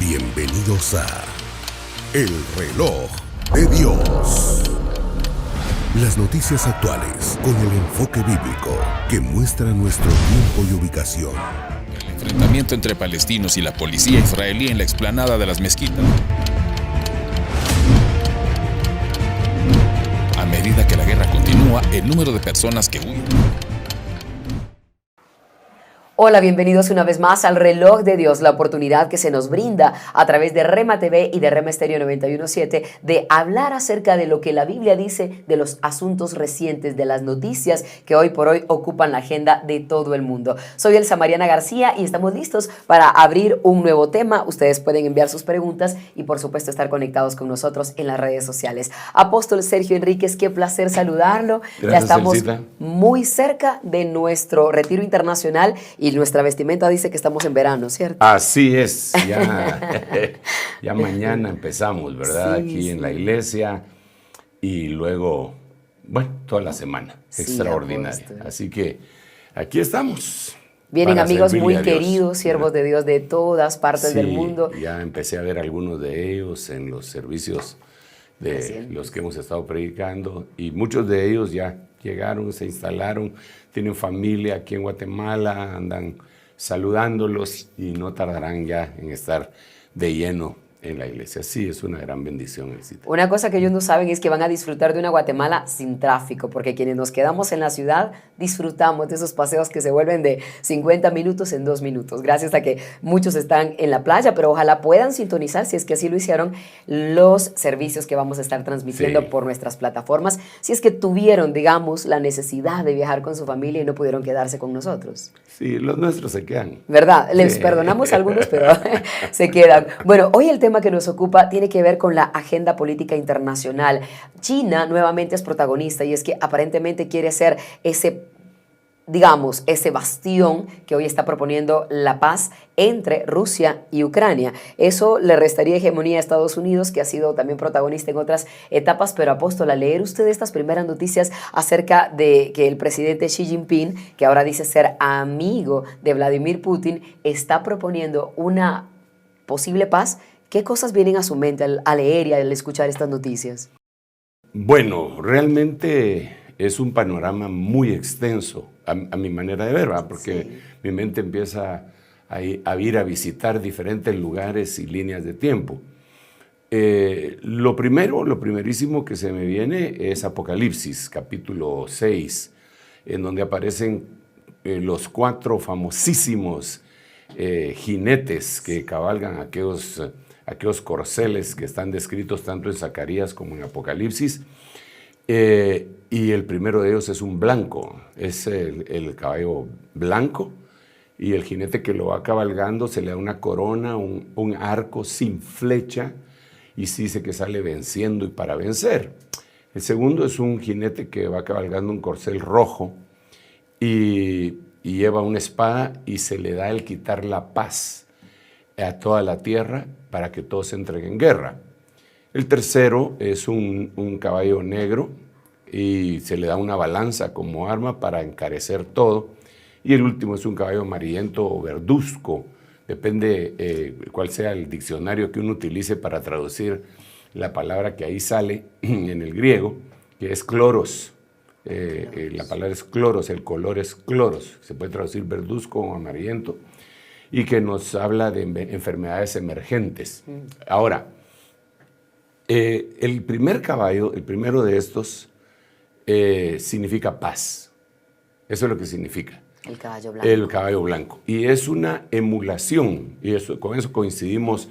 Bienvenidos a El Reloj de Dios. Las noticias actuales con el enfoque bíblico que muestra nuestro tiempo y ubicación. El enfrentamiento entre palestinos y la policía israelí en la explanada de las mezquitas. A medida que la guerra continúa, el número de personas que huyen. Hola, bienvenidos una vez más al Reloj de Dios, la oportunidad que se nos brinda a través de Rema TV y de Rema Estéreo 91.7 de hablar acerca de lo que la Biblia dice de los asuntos recientes, de las noticias que hoy por hoy ocupan la agenda de todo el mundo. Soy Elsa Mariana García y estamos listos para abrir un nuevo tema. Ustedes pueden enviar sus preguntas y por supuesto estar conectados con nosotros en las redes sociales. Apóstol Sergio Enríquez, qué placer saludarlo. Gracias, ya estamos Elsita. muy cerca de nuestro retiro internacional y nuestra vestimenta dice que estamos en verano, ¿cierto? Así es, ya mañana empezamos, ¿verdad? Sí, Aquí sí. en la iglesia y luego, bueno, toda la semana, Sí, extraordinaria. apóstol. Así que aquí estamos. Vienen para amigos servirle muy a Dios. queridos, siervos de Dios de todas partes del Sí, mundo. ya empecé a ver algunos de ellos en los servicios de Recientes. los que hemos estado predicando y muchos de ellos ya llegaron, se instalaron, tienen familia aquí en Guatemala, andan saludándolos y no tardarán ya en estar de lleno en la iglesia. Sí, es una gran bendición, Elsita. Una cosa que ellos no saben es que van a disfrutar de una Guatemala sin tráfico, porque quienes nos quedamos en la ciudad disfrutamos de esos paseos que se vuelven de 50 minutos en 2 minutos, gracias a que muchos están en la playa, pero ojalá puedan sintonizar, si es que así lo hicieron, los servicios que vamos a estar transmitiendo Sí. por nuestras plataformas, si es que tuvieron, digamos, la necesidad de viajar con su familia y no pudieron quedarse con nosotros. Sí, los nuestros se quedan. ¿Verdad? Les Sí. perdonamos a algunos, pero se quedan. Bueno, hoy el tema que nos ocupa tiene que ver con la agenda política internacional. China nuevamente es protagonista y es que aparentemente quiere ser ese, digamos, ese bastión que hoy está proponiendo la paz entre Rusia y Ucrania. Eso le restaría hegemonía a Estados Unidos, que ha sido también protagonista en otras etapas, pero apóstol, al leer usted estas primeras noticias acerca de que el presidente Xi Jinping, que ahora dice ser amigo de Vladimir Putin, está proponiendo una posible paz, ¿qué cosas vienen a su mente al leer y al escuchar estas noticias? Bueno, realmente es un panorama muy extenso a mi manera de ver, ¿verdad? Porque Sí. mi mente empieza a ir a visitar diferentes lugares y líneas de tiempo. Lo primerísimo que se me viene es Apocalipsis, capítulo 6, en donde aparecen los 4 famosísimos jinetes que cabalgan aquellos corceles que están descritos tanto en Zacarías como en Apocalipsis. Y el primero de ellos es un blanco, es el caballo blanco, y el jinete que lo va cabalgando se le da una corona, un arco sin flecha, y se dice que sale venciendo y para vencer. El segundo es un jinete que va cabalgando un corcel rojo y lleva una espada y se le da el quitar la paz a toda la tierra para que todos entren en guerra. El tercero es un caballo negro y se le da una balanza como arma para encarecer todo. Y el último es un caballo amarillento o verduzco, depende cuál sea el diccionario que uno utilice para traducir la palabra que ahí sale en el griego, que es cloros. La palabra es cloros, el color es cloros, se puede traducir verduzco o amarillento, y que nos habla de enfermedades emergentes. Ahora, el primer caballo, el primero de estos, significa paz. Eso es lo que significa. El caballo blanco. El caballo blanco. Y es una emulación, y con eso coincidimos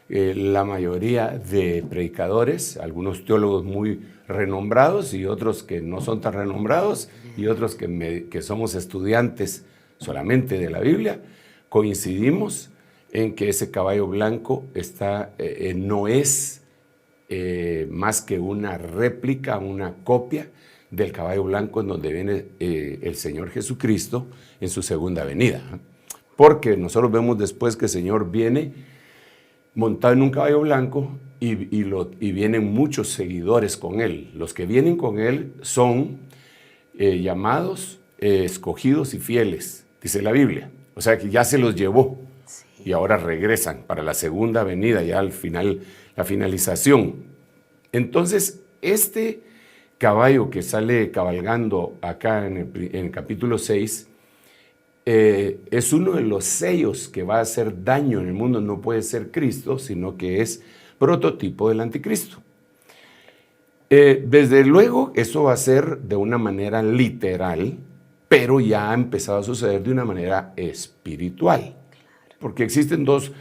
la mayoría de predicadores, algunos teólogos muy renombrados y otros que no son tan renombrados, y otros que somos estudiantes solamente de la Biblia, coincidimos en que ese caballo blanco no es más que una réplica, una copia del caballo blanco en donde viene el Señor Jesucristo en su segunda venida. Porque nosotros vemos después que el Señor viene montado en un caballo blanco y vienen muchos seguidores con Él. Los que vienen con Él son llamados, escogidos y fieles, dice la Biblia. O sea que ya se los llevó. y ahora regresan para la segunda venida, ya al final, la finalización. Entonces, este caballo que sale cabalgando acá en el capítulo 6, es uno de los sellos que va a hacer daño en el mundo. No puede ser Cristo, sino que es prototipo del anticristo. Desde luego, eso va a ser de una manera literal, pero ya ha empezado a suceder de una manera espiritual. Porque existen dos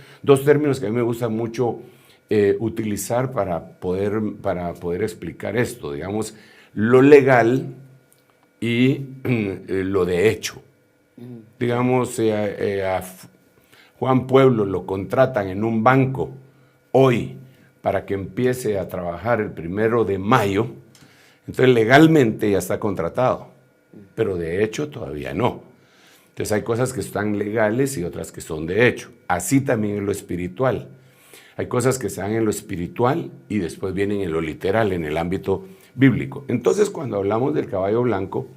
términos que a mí me gusta mucho utilizar para poder explicar esto, digamos, lo legal y lo de hecho. Digamos, a Juan Pueblo lo contratan en un banco hoy para que empiece a trabajar el 1 de mayo, entonces legalmente ya está contratado, pero de hecho todavía no. Entonces hay cosas que están legales y otras que son de hecho. Así también en lo espiritual. Hay cosas que se dan en lo espiritual y después vienen en lo literal, en el ámbito bíblico. Entonces, cuando hablamos del caballo blanco,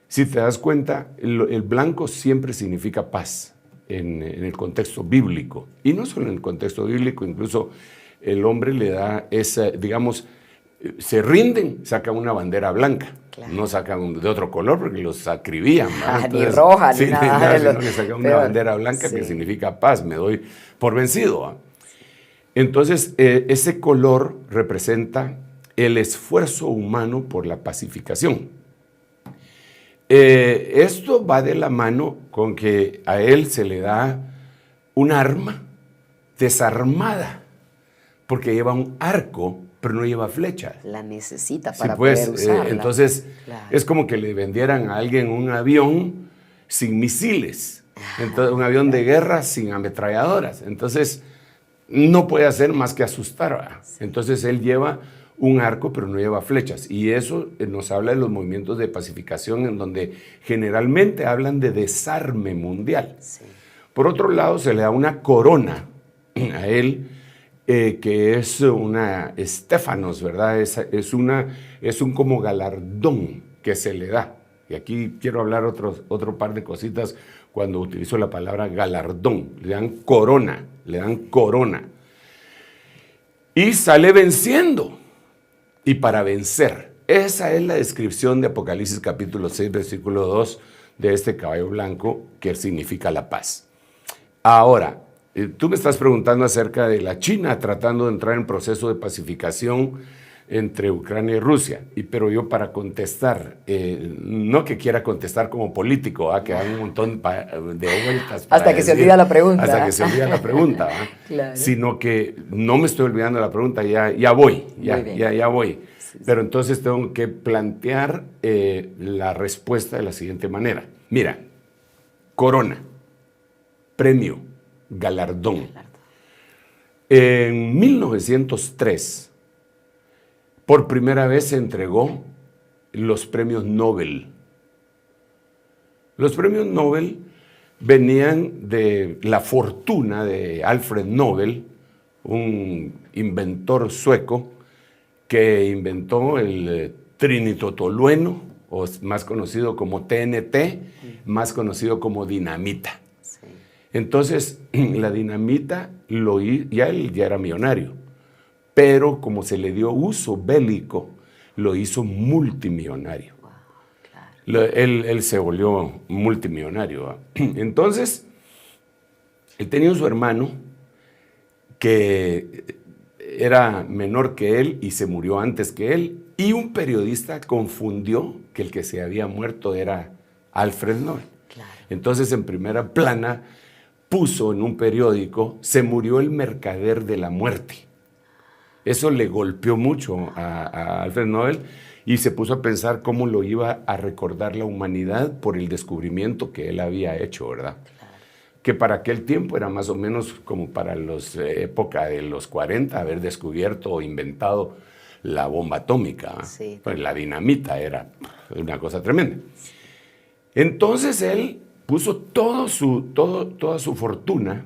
si te das cuenta, el blanco siempre significa paz en el contexto bíblico. Y no solo en el contexto bíblico, incluso el hombre le da esa, digamos, se rinden, sacan una bandera blanca. Claro. No sacan de otro color porque los acribían. Ni roja, sí, ni nada. Sino que sacan una bandera blanca que significa paz, me doy por vencido. Entonces, ese color representa el esfuerzo humano por la pacificación. Esto va de la mano con que a él se le da un arma desarmada, porque lleva un arco, pero no lleva flechas. La necesita para sí, pues, poder usarla. Entonces, claro. Es como que le vendieran a alguien un avión sin misiles, entonces, un avión de guerra sin ametralladoras. Entonces, no puede hacer más que asustar. Sí. Entonces, él lleva un arco, pero no lleva flechas. Y eso nos habla de los movimientos de pacificación, en donde generalmente hablan de desarme mundial. Sí. Por otro lado, se le da una corona a él, que es una estéfanos, ¿verdad? Es un como galardón que se le da. Y aquí quiero hablar otro par de cositas cuando utilizo la palabra galardón. Le dan corona. Y sale venciendo. Y para vencer. Esa es la descripción de Apocalipsis capítulo 6, versículo 2 de este caballo blanco, que significa la paz. Ahora, tú me estás preguntando acerca de la China tratando de entrar en proceso de pacificación entre Ucrania y Rusia. Pero yo para contestar, no que quiera contestar como político, que haga un montón de vueltas. Hasta que se olvida la pregunta. Hasta que se olvida la pregunta. Claro. Sino que no me estoy olvidando la pregunta, ya voy. Sí. Pero entonces tengo que plantear la respuesta de la siguiente manera. Mira, corona, premio, galardón. En 1903, por primera vez se entregó los premios Nobel. Los premios Nobel venían de la fortuna de Alfred Nobel, un inventor sueco que inventó el trinitotolueno, o más conocido como TNT, más conocido como dinamita. Sí. Entonces, la dinamita él ya era millonario, pero como se le dio uso bélico, lo hizo multimillonario. Wow, claro. Él se volvió multimillonario. Entonces, él tenía su hermano que era menor que él y se murió antes que él, y un periodista confundió que el que se había muerto era Alfred Nobel. Claro. Entonces, en primera plana, puso en un periódico: se murió el mercader de la muerte. Eso le golpeó mucho a Alfred Nobel y se puso a pensar cómo lo iba a recordar la humanidad por el descubrimiento que él había hecho, ¿verdad? Claro. Que para aquel tiempo era más o menos como para la época de los 40, haber descubierto o inventado la bomba atómica. Sí. Pues la dinamita era una cosa tremenda. Entonces él puso toda su fortuna.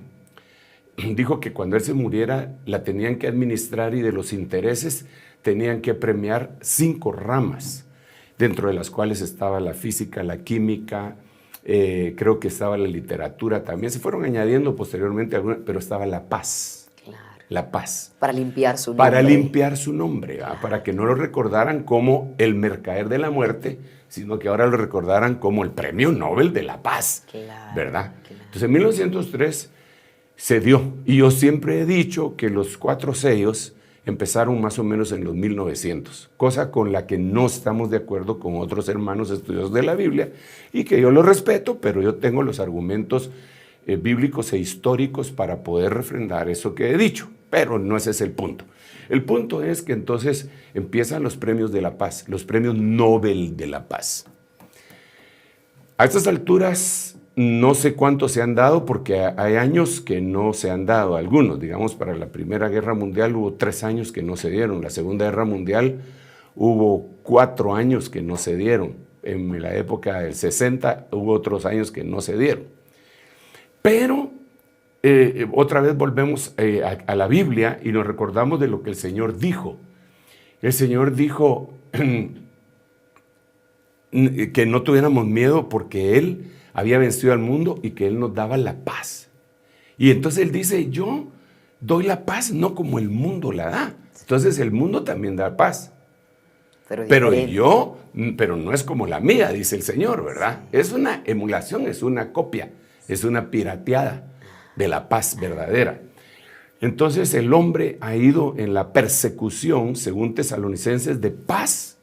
Dijo que cuando él se muriera la tenían que administrar y de los intereses tenían que premiar 5 ramas, dentro de las cuales estaba la física, la química, creo que estaba la literatura también. Se fueron añadiendo posteriormente algunas, pero estaba la paz. Claro. La paz. Para limpiar su nombre. Para limpiar su nombre, claro. Para que no lo recordaran como el mercader de la muerte, sino que ahora lo recordaran como el premio Nobel de la paz, claro, ¿verdad? Claro. Entonces en 1903 se dio, y yo siempre he dicho que los 4 sellos empezaron más o menos en los 1900, cosa con la que no estamos de acuerdo con otros hermanos estudiosos de la Biblia, y que yo lo respeto, pero yo tengo los argumentos bíblicos e históricos para poder refrendar eso que he dicho, pero no ese es el punto. El punto es que entonces empiezan los premios de la paz, los premios Nobel de la paz. A estas alturas no sé cuántos se han dado, porque hay años que no se han dado algunos. Digamos, para la Primera Guerra Mundial hubo 3 años que no se dieron. La Segunda Guerra Mundial hubo 4 años que no se dieron. En la época del 60 hubo otros años que no se dieron. Pero otra vez volvemos a la Biblia y nos recordamos de lo que el Señor dijo. El Señor dijo que no tuviéramos miedo porque Él había vencido al mundo y que Él nos daba la paz. Y entonces Él dice, yo doy la paz no como el mundo la da. Entonces el mundo también da paz. Pero no es como la mía, dice el Señor, ¿verdad? Es una emulación, es una copia, es una pirateada de la paz verdadera. Entonces el hombre ha ido en la persecución, según Tesalonicenses, de paz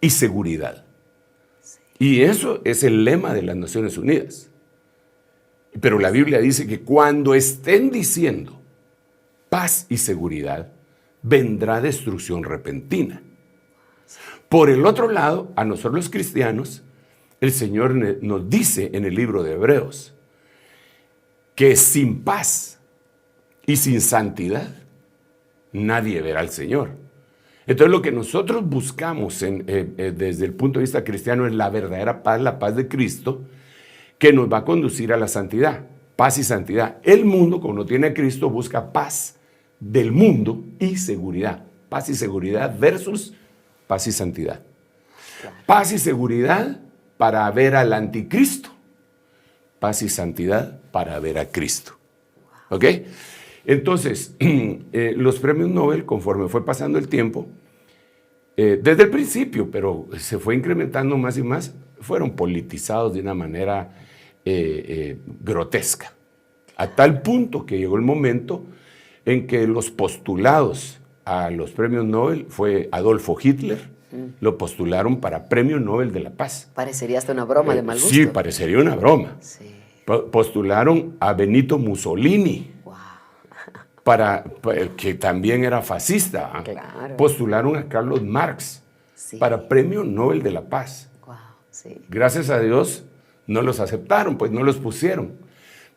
y seguridad. Y eso es el lema de las Naciones Unidas. Pero la Biblia dice que cuando estén diciendo paz y seguridad, vendrá destrucción repentina. Por el otro lado, a nosotros los cristianos, el Señor nos dice en el libro de Hebreos que sin paz y sin santidad nadie verá al Señor. Entonces lo que nosotros buscamos desde el punto de vista cristiano es la verdadera paz, la paz de Cristo, que nos va a conducir a la santidad, paz y santidad. El mundo, como no tiene a Cristo, busca paz del mundo y seguridad. Paz y seguridad versus paz y santidad. Paz y seguridad para ver al anticristo. Paz y santidad para ver a Cristo. ¿Ok? Entonces, los premios Nobel, conforme fue pasando el tiempo, desde el principio, pero se fue incrementando más y más, fueron politizados de una manera grotesca. A tal punto que llegó el momento en que los postulados a los premios Nobel fue Adolfo Hitler, lo postularon para Premio Nobel de la Paz. Parecería hasta una broma de mal gusto. Sí, parecería una broma. Sí. Postularon a Benito Mussolini, que también era fascista. Claro. Postularon a Carlos Marx para Premio Nobel de la Paz. Wow, sí. Gracias a Dios no los aceptaron, pues no los pusieron.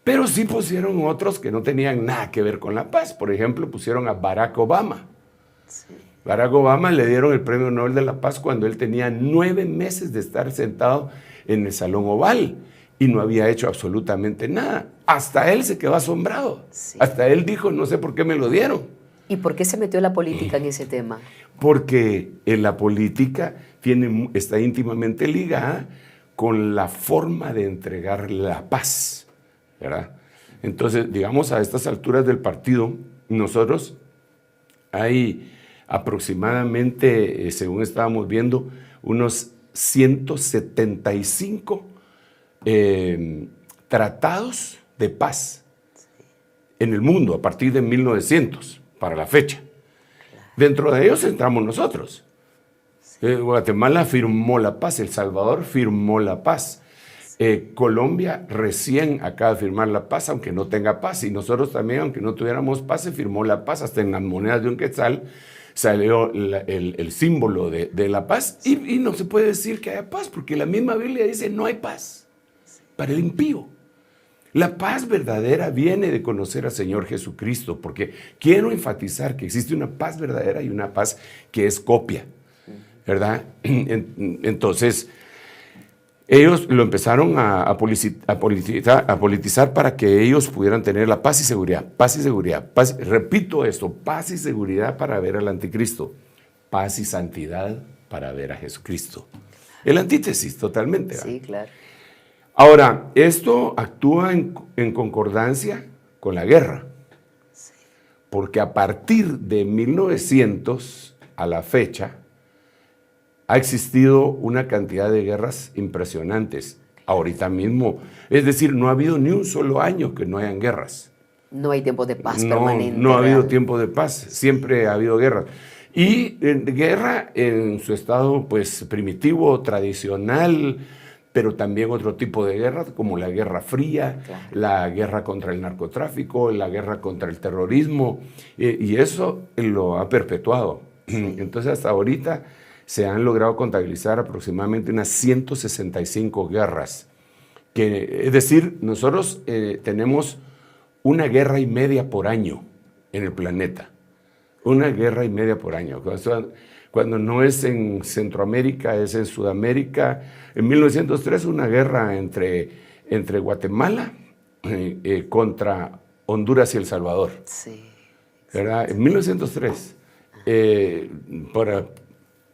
Pero sí pusieron otros que no tenían nada que ver con la paz. Por ejemplo, pusieron a Barack Obama. Sí. Barack Obama le dieron el Premio Nobel de la Paz cuando él tenía 9 meses de estar sentado en el Salón Oval y no había hecho absolutamente nada. Hasta él se quedó asombrado. Sí. Hasta él dijo, no sé por qué me lo dieron. ¿Y por qué se metió la política en ese tema? Porque en la política está íntimamente ligada con la forma de entregar la paz, ¿verdad? Entonces, digamos, a estas alturas del partido, nosotros hay aproximadamente, según estábamos viendo, unos 175 tratados de paz en el mundo a partir de 1900 para la fecha. Dentro de ellos entramos nosotros. Guatemala firmó la paz, El Salvador firmó la paz, Colombia recién acaba de firmar la paz, aunque no tenga paz, y nosotros también, aunque no tuviéramos paz, se firmó la paz. Hasta en las monedas de un quetzal salió el símbolo de la paz, y no se puede decir que haya paz, porque la misma Biblia dice no hay paz para el impío. La paz verdadera viene de conocer al Señor Jesucristo, porque quiero enfatizar que existe una paz verdadera y una paz que es copia, ¿verdad? Entonces, ellos lo empezaron a politizar para que ellos pudieran tener la paz y seguridad. Paz y seguridad. Repito esto, paz y seguridad para ver al anticristo. Paz y santidad para ver a Jesucristo. El antítesis, totalmente, ¿verdad? Sí, claro. Ahora, esto actúa en concordancia con la guerra, porque a partir de 1900 a la fecha ha existido una cantidad de guerras impresionantes. Ahorita mismo, es decir, no ha habido ni un solo año que no hayan guerras. No hay tiempo de paz permanente. No ha habido real. tiempo de paz, siempre ha habido guerras. Y guerra en su estado pues primitivo, tradicional, pero también otro tipo de guerra, como la Guerra Fría, Claro. la guerra contra el narcotráfico, la guerra contra el terrorismo, y eso lo ha perpetuado. Sí. Entonces hasta ahorita se han logrado contabilizar aproximadamente unas 165 guerras. Es decir, nosotros tenemos una guerra y media por año en el planeta. Una guerra y media por año. Cuando no es en Centroamérica, es en Sudamérica. En 1903 una guerra entre Guatemala contra Honduras y El Salvador. Sí. ¿Verdad? En 1903, para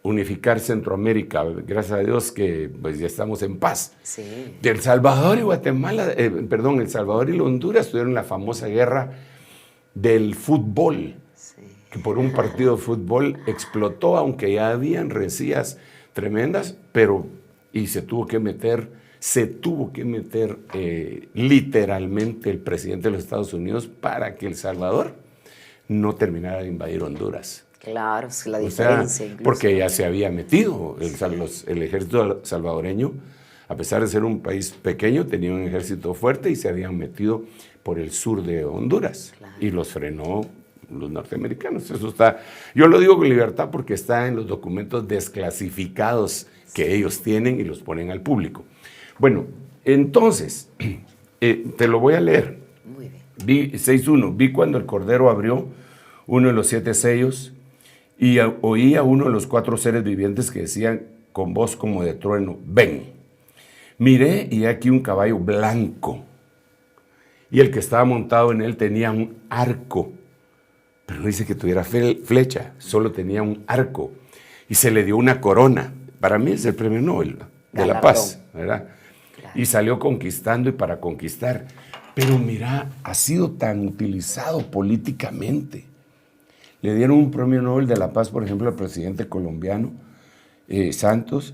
unificar Centroamérica, gracias a Dios que pues, ya estamos en paz. Sí. De El Salvador y Guatemala, El Salvador y Honduras tuvieron la famosa guerra del fútbol, Sí. que por un partido de fútbol explotó, aunque ya habían rencillas tremendas, y se tuvo que meter literalmente el presidente de los Estados Unidos para que El Salvador no terminara de invadir Honduras. Claro, es la O sea, diferencia. Incluso. porque ya se había metido el ejército salvadoreño, a pesar de ser un país pequeño, tenía un ejército fuerte y se habían metido por el sur de Honduras. Claro. Y los frenó los norteamericanos. Eso está, yo lo digo con libertad porque está en los documentos desclasificados que ellos tienen y los ponen al público. Bueno, entonces, te lo voy a leer. Muy bien. Vi 6.1, vi cuando el Cordero abrió uno de los 7 sellos y oí a uno de los 4 seres vivientes que decían con voz como de trueno, ven. Miré y aquí un caballo blanco y el que estaba montado en él tenía un arco, pero no dice que tuviera flecha, solo tenía un arco y se le dio una corona. Para mí es el premio Nobel de la Paz, ¿verdad? Claro. Y salió conquistando y para conquistar. Pero mira, ha sido tan utilizado políticamente. Le dieron un premio Nobel de la Paz, por ejemplo, al presidente colombiano, Santos,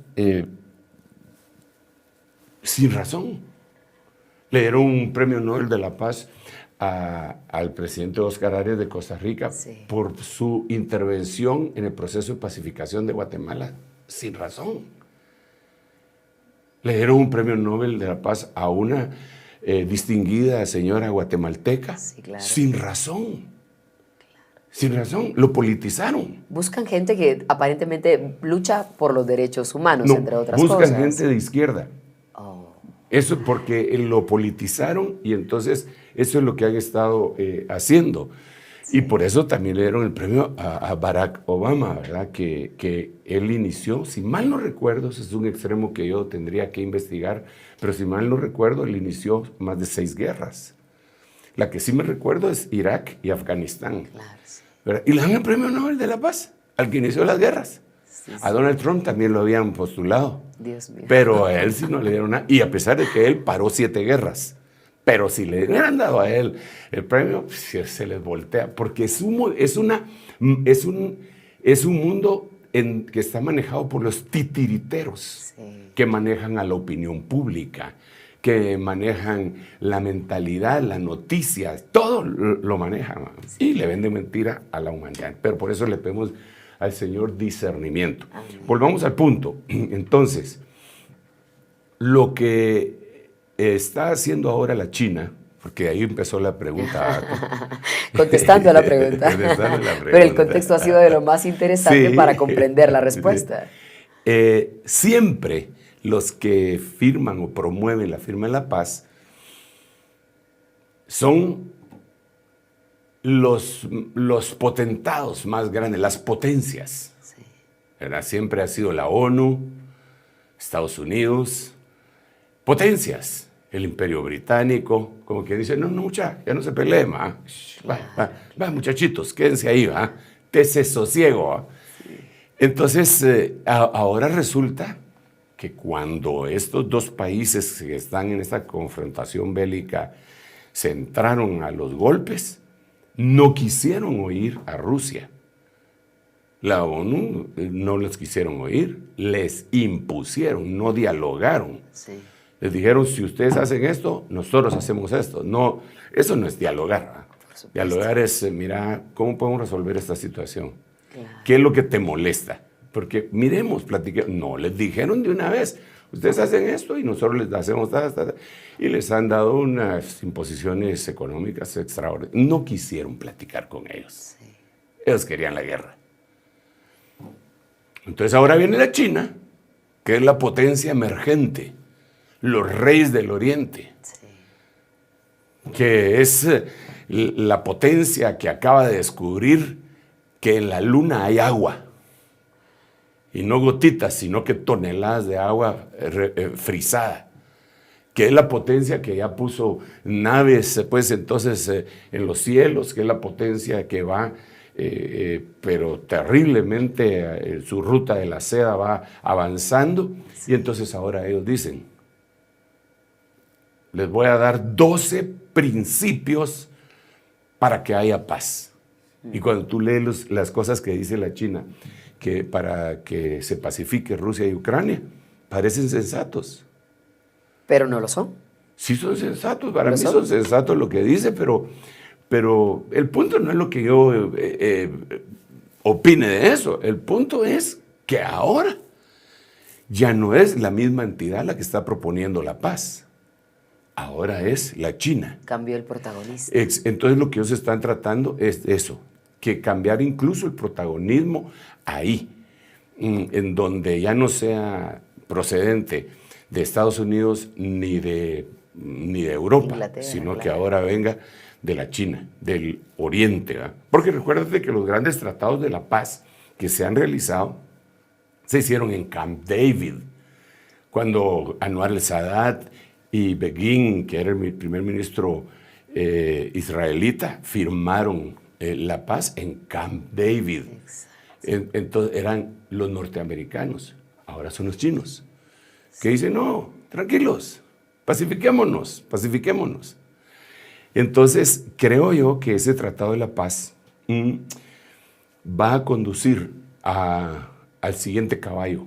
sin razón. Le dieron un premio Nobel de la Paz al presidente Óscar Arias de Costa Rica Sí. por su intervención en el proceso de pacificación de Guatemala, sin razón. Le dieron un premio Nobel de la Paz a una distinguida señora guatemalteca, Sí, claro. sin razón. Sin razón, lo politizaron. Buscan gente que aparentemente lucha por los derechos humanos, No, entre otras buscan cosas. gente de izquierda. Oh, Eso porque lo politizaron y entonces eso es lo que han estado haciendo. Sí. Y por eso también le dieron el premio a Barack Obama, ¿verdad? Que él inició, si mal no recuerdo, ese es un extremo que yo tendría que investigar, pero si mal no recuerdo, él inició más de 6 guerras. La que sí me recuerdo es Irak y Afganistán. claro, sí. ¿Verdad? Y le dan el premio Nobel de la Paz al que inició las guerras. Sí, A Donald Trump también lo habían postulado. Dios mío. Pero a él sí no le dieron nada. Y a pesar de que él paró 7 guerras. Pero si le hubieran dado a él el premio, pues, se les voltea. Porque es un mundo que está manejado por los titiriteros. Sí. Que manejan a la opinión pública, que manejan la mentalidad, la noticia, todo lo manejan. Y le venden mentira a la humanidad. Pero por eso le pedimos al Señor discernimiento. Amén. Volvamos al punto. Entonces, lo que está haciendo ahora la China, porque ahí empezó la pregunta. Contestando a la pregunta. Contestando la Pero el pregunta. contexto ha sido de lo más interesante Sí. para comprender la respuesta. Siempre los que firman o promueven la firma de la paz son los potentados más grandes, las potencias. Sí. ¿Verdad? Siempre ha sido la ONU, Estados Unidos, potencias, el Imperio Británico, como que dicen, no, ya no se peleen, ¿va? Va, muchachitos, quédense ahí, ¿va? Dese sosiego, ¿va? Entonces, ahora resulta que cuando estos dos países que están en esta confrontación bélica se entraron a los golpes, no quisieron oír a Rusia. La ONU no les quisieron oír, les impusieron, no dialogaron. Sí. Les dijeron, si ustedes hacen esto, nosotros hacemos esto. No, eso no es dialogar. Dialogar es, mira, ¿cómo podemos resolver esta situación? Claro. ¿Qué es lo que te molesta? Porque miremos, platiquemos. No, les dijeron de una vez, ustedes hacen esto y nosotros les hacemos y les han dado unas imposiciones económicas extraordinarias. No quisieron platicar con ellos. Sí. Ellos querían la guerra. Entonces ahora viene la China, que es la potencia emergente, los reyes del Oriente, Sí. que es la potencia que acaba de descubrir que en la luna hay agua. Y no gotitas, sino que toneladas de agua frisada. Que es la potencia que ya puso naves, pues entonces, en los cielos, que es la potencia que va, pero terriblemente, su ruta de la seda va avanzando. Y entonces ahora ellos dicen, les voy a dar 12 principios para que haya paz. Y cuando tú lees las cosas que dice la China, que para que se pacifique Rusia y Ucrania, parecen sensatos. Pero no lo son. Sí son sensatos, para mí son sensatos lo que dice, pero el punto no es lo que yo opine de eso. El punto es que ahora ya no es la misma entidad la que está proponiendo la paz. Ahora es la China. Cambió el protagonista. Entonces lo que ellos están tratando es eso, que cambiar incluso el protagonismo ahí, en donde ya no sea procedente de Estados Unidos ni de Europa, Inglaterra, sino que ahora venga de la China, del Oriente. ¿Verdad? Porque recuérdate que los grandes tratados de la paz que se han realizado se hicieron en Camp David, cuando Anwar el-Sadat y Begin, que era el primer ministro israelita, firmaron la paz en Camp David. Entonces eran los norteamericanos, ahora son los chinos, que dicen, no, tranquilos, pacifiquémonos. Entonces creo yo que ese Tratado de la Paz va a conducir al siguiente caballo,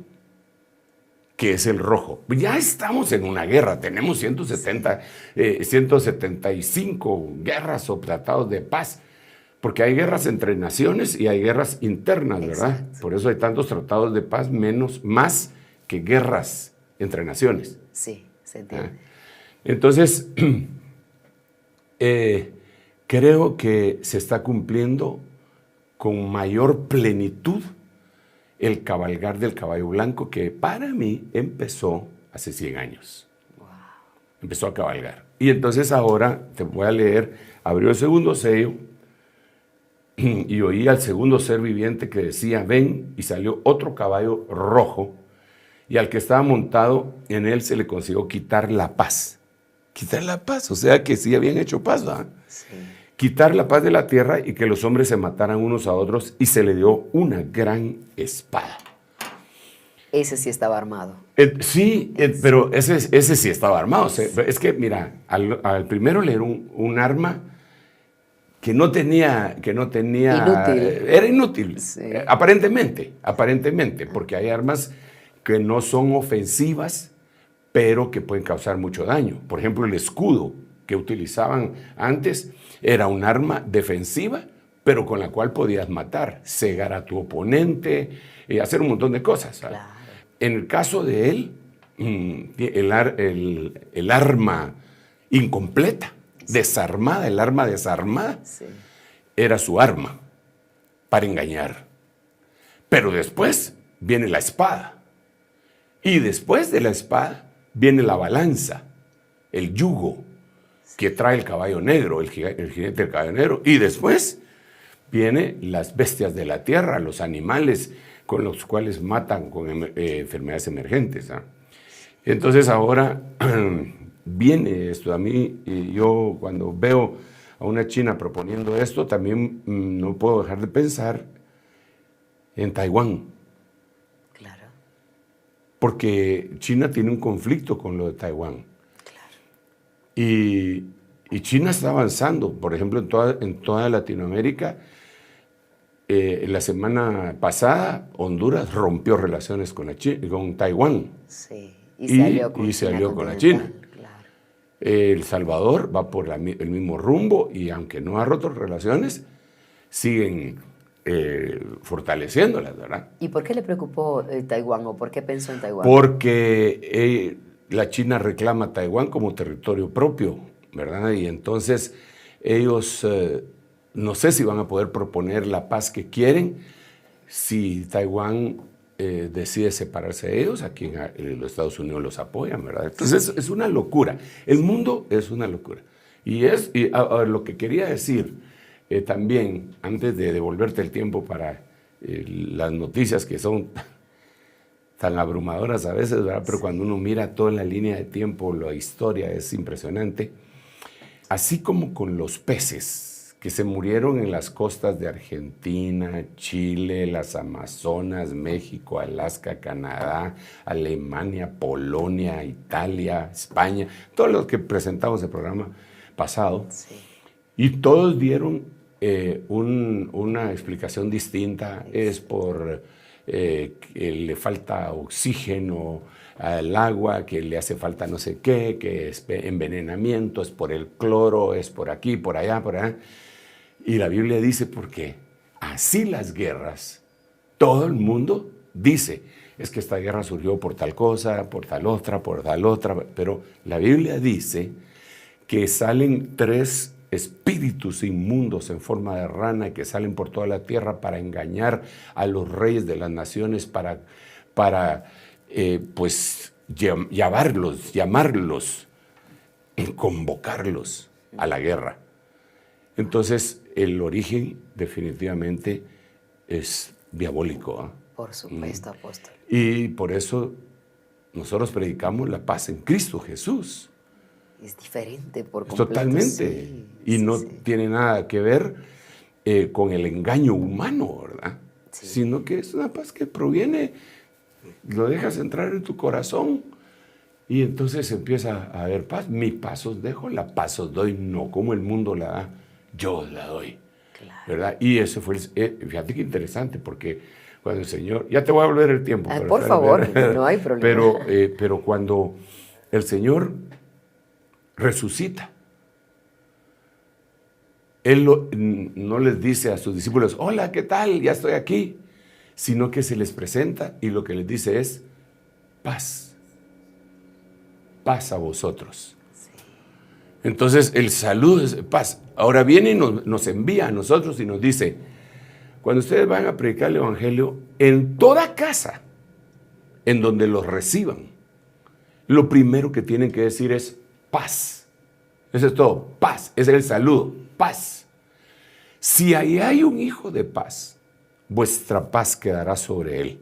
que es el rojo. Ya estamos en una guerra, tenemos 175 guerras o tratados de paz, porque hay guerras entre naciones y hay guerras internas, ¿verdad? Exacto. Por eso hay tantos tratados de paz, más que guerras entre naciones. Sí, se entiende. Entonces, creo que se está cumpliendo con mayor plenitud el cabalgar del caballo blanco, que para mí empezó hace 100 años. Wow. Empezó a cabalgar. Y entonces ahora te voy a leer, abrió el segundo sello y oí al segundo ser viviente que decía, ven, y salió otro caballo rojo, y al que estaba montado en él se le consiguió quitar la paz. Quitar la paz, o sea que sí habían hecho paz, ¿verdad? Sí. Quitar la paz de la tierra y que los hombres se mataran unos a otros, y se le dio una gran espada. Ese sí estaba armado. Pero ese sí estaba armado. Es que, mira, al primero leer un arma que no tenía Inútil. Era inútil, Sí. aparentemente, porque hay armas que no son ofensivas, pero que pueden causar mucho daño. Por ejemplo, el escudo que utilizaban antes era un arma defensiva, pero con la cual podías matar, cegar a tu oponente, hacer un montón de cosas. ¿Sabes? Claro. En el caso de él, el arma incompleta, desarmada, el arma desarmada, Sí. era su arma para engañar. Pero después viene la espada. Y después de la espada viene la balanza, el yugo que trae el caballo negro, el jinete del caballo negro. Y después vienen las bestias de la tierra, los animales con los cuales matan con enfermedades emergentes. ¿Ah? Entonces ahora viene esto. A mí, yo cuando veo a una China proponiendo esto, también no puedo dejar de pensar en Taiwán. Claro. porque China tiene un conflicto con lo de Taiwán. Y China está avanzando, por ejemplo, en toda Latinoamérica. La semana pasada, Honduras rompió relaciones con Taiwán. Sí, Y se alió con la China. Claro. El Salvador va por el mismo rumbo y aunque no ha roto relaciones, siguen fortaleciéndolas, ¿verdad? ¿Y por qué le preocupó Taiwán o por qué pensó en Taiwán? Porque la China reclama Taiwán como territorio propio, ¿verdad? Y entonces ellos no sé si van a poder proponer la paz que quieren si Taiwán decide separarse de ellos. Aquí en los Estados Unidos los apoyan, ¿verdad? Entonces es una locura. El mundo es una locura. Y lo que quería decir también, antes de devolverte el tiempo para las noticias que son tan abrumadoras a veces, ¿verdad? Pero cuando uno mira toda la línea de tiempo, la historia es impresionante. Así como con los peces que se murieron en las costas de Argentina, Chile, las Amazonas, México, Alaska, Canadá, Alemania, Polonia, Italia, España, todos los que presentamos el programa pasado, sí. Y todos dieron una explicación distinta. Es por que le falta oxígeno al agua, que le hace falta no sé qué, que es envenenamiento, es por el cloro, es por aquí, por allá, por allá. Y la Biblia dice, porque así las guerras, todo el mundo dice, es que esta guerra surgió por tal cosa, por tal otra, pero la Biblia dice que salen 3 espíritus inmundos en forma de rana que salen por toda la tierra para engañar a los reyes de las naciones, para llamarlos, convocarlos a la guerra. Entonces, el origen definitivamente es diabólico, ¿eh? Por supuesto, apóstol. Y por eso nosotros predicamos la paz en Cristo Jesús. Es diferente por completo. Totalmente. Sí, y no tiene nada que ver con el engaño humano, ¿verdad? Sí. Sino que es una paz que proviene, lo dejas entrar en tu corazón y entonces empieza a haber paz. Mi paz os dejo, la paz os doy, no como el mundo la da, yo os la doy. Claro. ¿Verdad? Y eso fue, fíjate qué interesante, porque cuando el Señor, ya te voy a volver el tiempo. Por favor, no hay problema. Pero cuando el Señor resucita, Él no les dice a sus discípulos, hola, ¿qué tal? Ya estoy aquí, sino que se les presenta y lo que les dice es paz, paz a vosotros. Sí. Entonces el saludo es paz. Ahora viene y nos envía a nosotros y nos dice, cuando ustedes van a predicar el evangelio, en toda casa en donde los reciban, lo primero que tienen que decir es paz. Eso es todo, paz, ese es el saludo, paz. Si ahí hay un hijo de paz, vuestra paz quedará sobre él.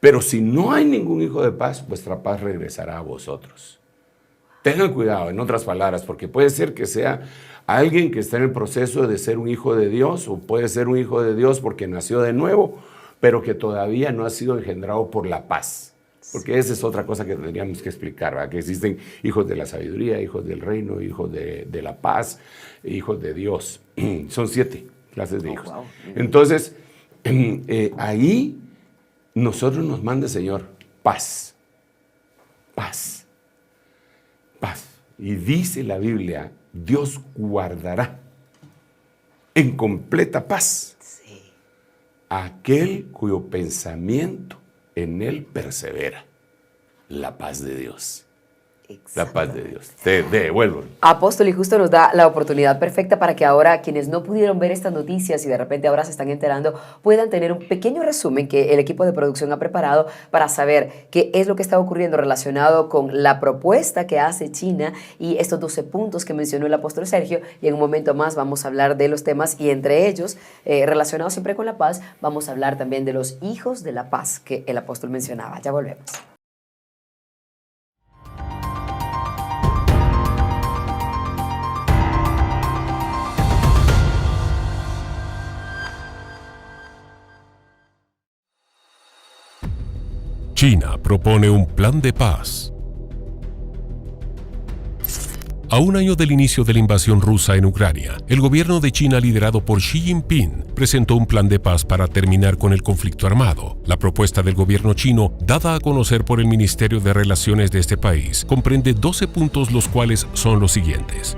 Pero si no hay ningún hijo de paz, vuestra paz regresará a vosotros. Tengan cuidado, en otras palabras, porque puede ser que sea alguien que está en el proceso de ser un hijo de Dios, o puede ser un hijo de Dios porque nació de nuevo, pero que todavía no ha sido engendrado por la paz. Porque esa es otra cosa que tendríamos que explicar, ¿verdad? Que existen hijos de la sabiduría, hijos del reino, hijos de la paz, hijos de Dios. Son 7 clases de hijos. Wow. Entonces, ahí nosotros nos manda el Señor paz, paz, paz. Y dice la Biblia, Dios guardará en completa paz a aquel cuyo pensamiento en él persevera. La paz de Dios. La paz de Dios. Te devuelvo. Apóstol, y justo nos da la oportunidad perfecta para que ahora quienes no pudieron ver estas noticias y de repente ahora se están enterando, puedan tener un pequeño resumen que el equipo de producción ha preparado para saber qué es lo que está ocurriendo relacionado con la propuesta que hace China y estos 12 puntos que mencionó el apóstol Sergio. Y en un momento más vamos a hablar de los temas y entre ellos, relacionados siempre con la paz, vamos a hablar también de los hijos de la paz que el apóstol mencionaba. Ya volvemos. China propone un plan de paz. A un año del inicio de la invasión rusa en Ucrania, el gobierno de China liderado por Xi Jinping presentó un plan de paz para terminar con el conflicto armado. La propuesta del gobierno chino, dada a conocer por el Ministerio de Relaciones de este país, comprende 12 puntos, los cuales son los siguientes.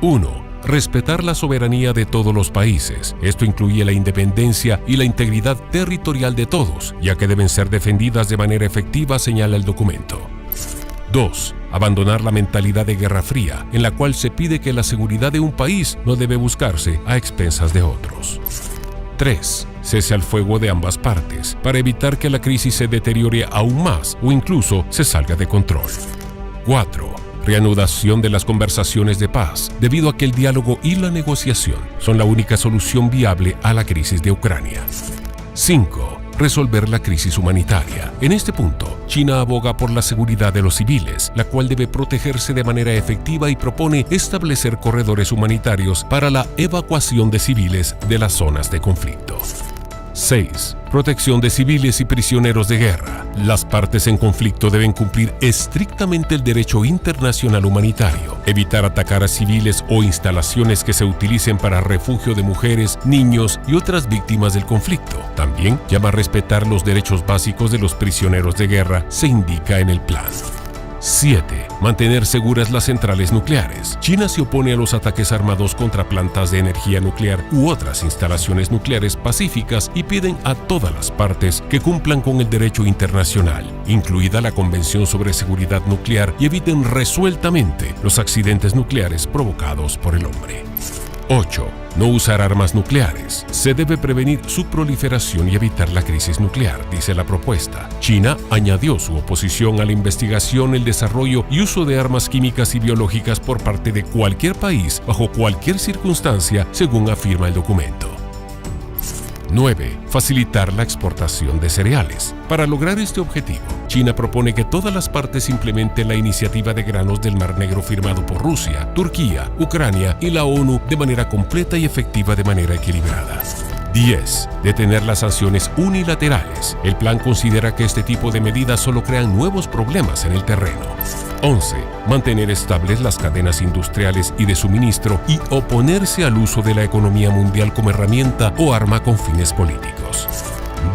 1. Respetar la soberanía de todos los países. Esto incluye la independencia y la integridad territorial de todos, ya que deben ser defendidas de manera efectiva, señala el documento. 2. Abandonar la mentalidad de Guerra Fría, en la cual se pide que la seguridad de un país no debe buscarse a expensas de otros. 3. Cese al fuego de ambas partes, para evitar que la crisis se deteriore aún más o incluso se salga de control. 4. Reanudación de las conversaciones de paz, debido a que el diálogo y la negociación son la única solución viable a la crisis de Ucrania. 5. Resolver la crisis humanitaria. En este punto, China aboga por la seguridad de los civiles, la cual debe protegerse de manera efectiva y propone establecer corredores humanitarios para la evacuación de civiles de las zonas de conflicto. 6. Protección de civiles y prisioneros de guerra. Las partes en conflicto deben cumplir estrictamente el derecho internacional humanitario, evitar atacar a civiles o instalaciones que se utilicen para refugio de mujeres, niños y otras víctimas del conflicto. También llama a respetar los derechos básicos de los prisioneros de guerra, se indica en el plan. 7. Mantener seguras las centrales nucleares. China se opone a los ataques armados contra plantas de energía nuclear u otras instalaciones nucleares pacíficas y piden a todas las partes que cumplan con el derecho internacional, incluida la Convención sobre Seguridad Nuclear, y eviten resueltamente los accidentes nucleares provocados por el hombre. 8. No usar armas nucleares. Se debe prevenir su proliferación y evitar la crisis nuclear, dice la propuesta. China añadió su oposición a la investigación, el desarrollo y uso de armas químicas y biológicas por parte de cualquier país, bajo cualquier circunstancia, según afirma el documento. 9. Facilitar la exportación de cereales. Para lograr este objetivo, China propone que todas las partes implementen la iniciativa de granos del Mar Negro firmado por Rusia, Turquía, Ucrania y la ONU de manera completa y efectiva de manera equilibrada. 10. Detener las sanciones unilaterales. El plan considera que este tipo de medidas solo crean nuevos problemas en el terreno. 11. Mantener estables las cadenas industriales y de suministro y oponerse al uso de la economía mundial como herramienta o arma con fines políticos.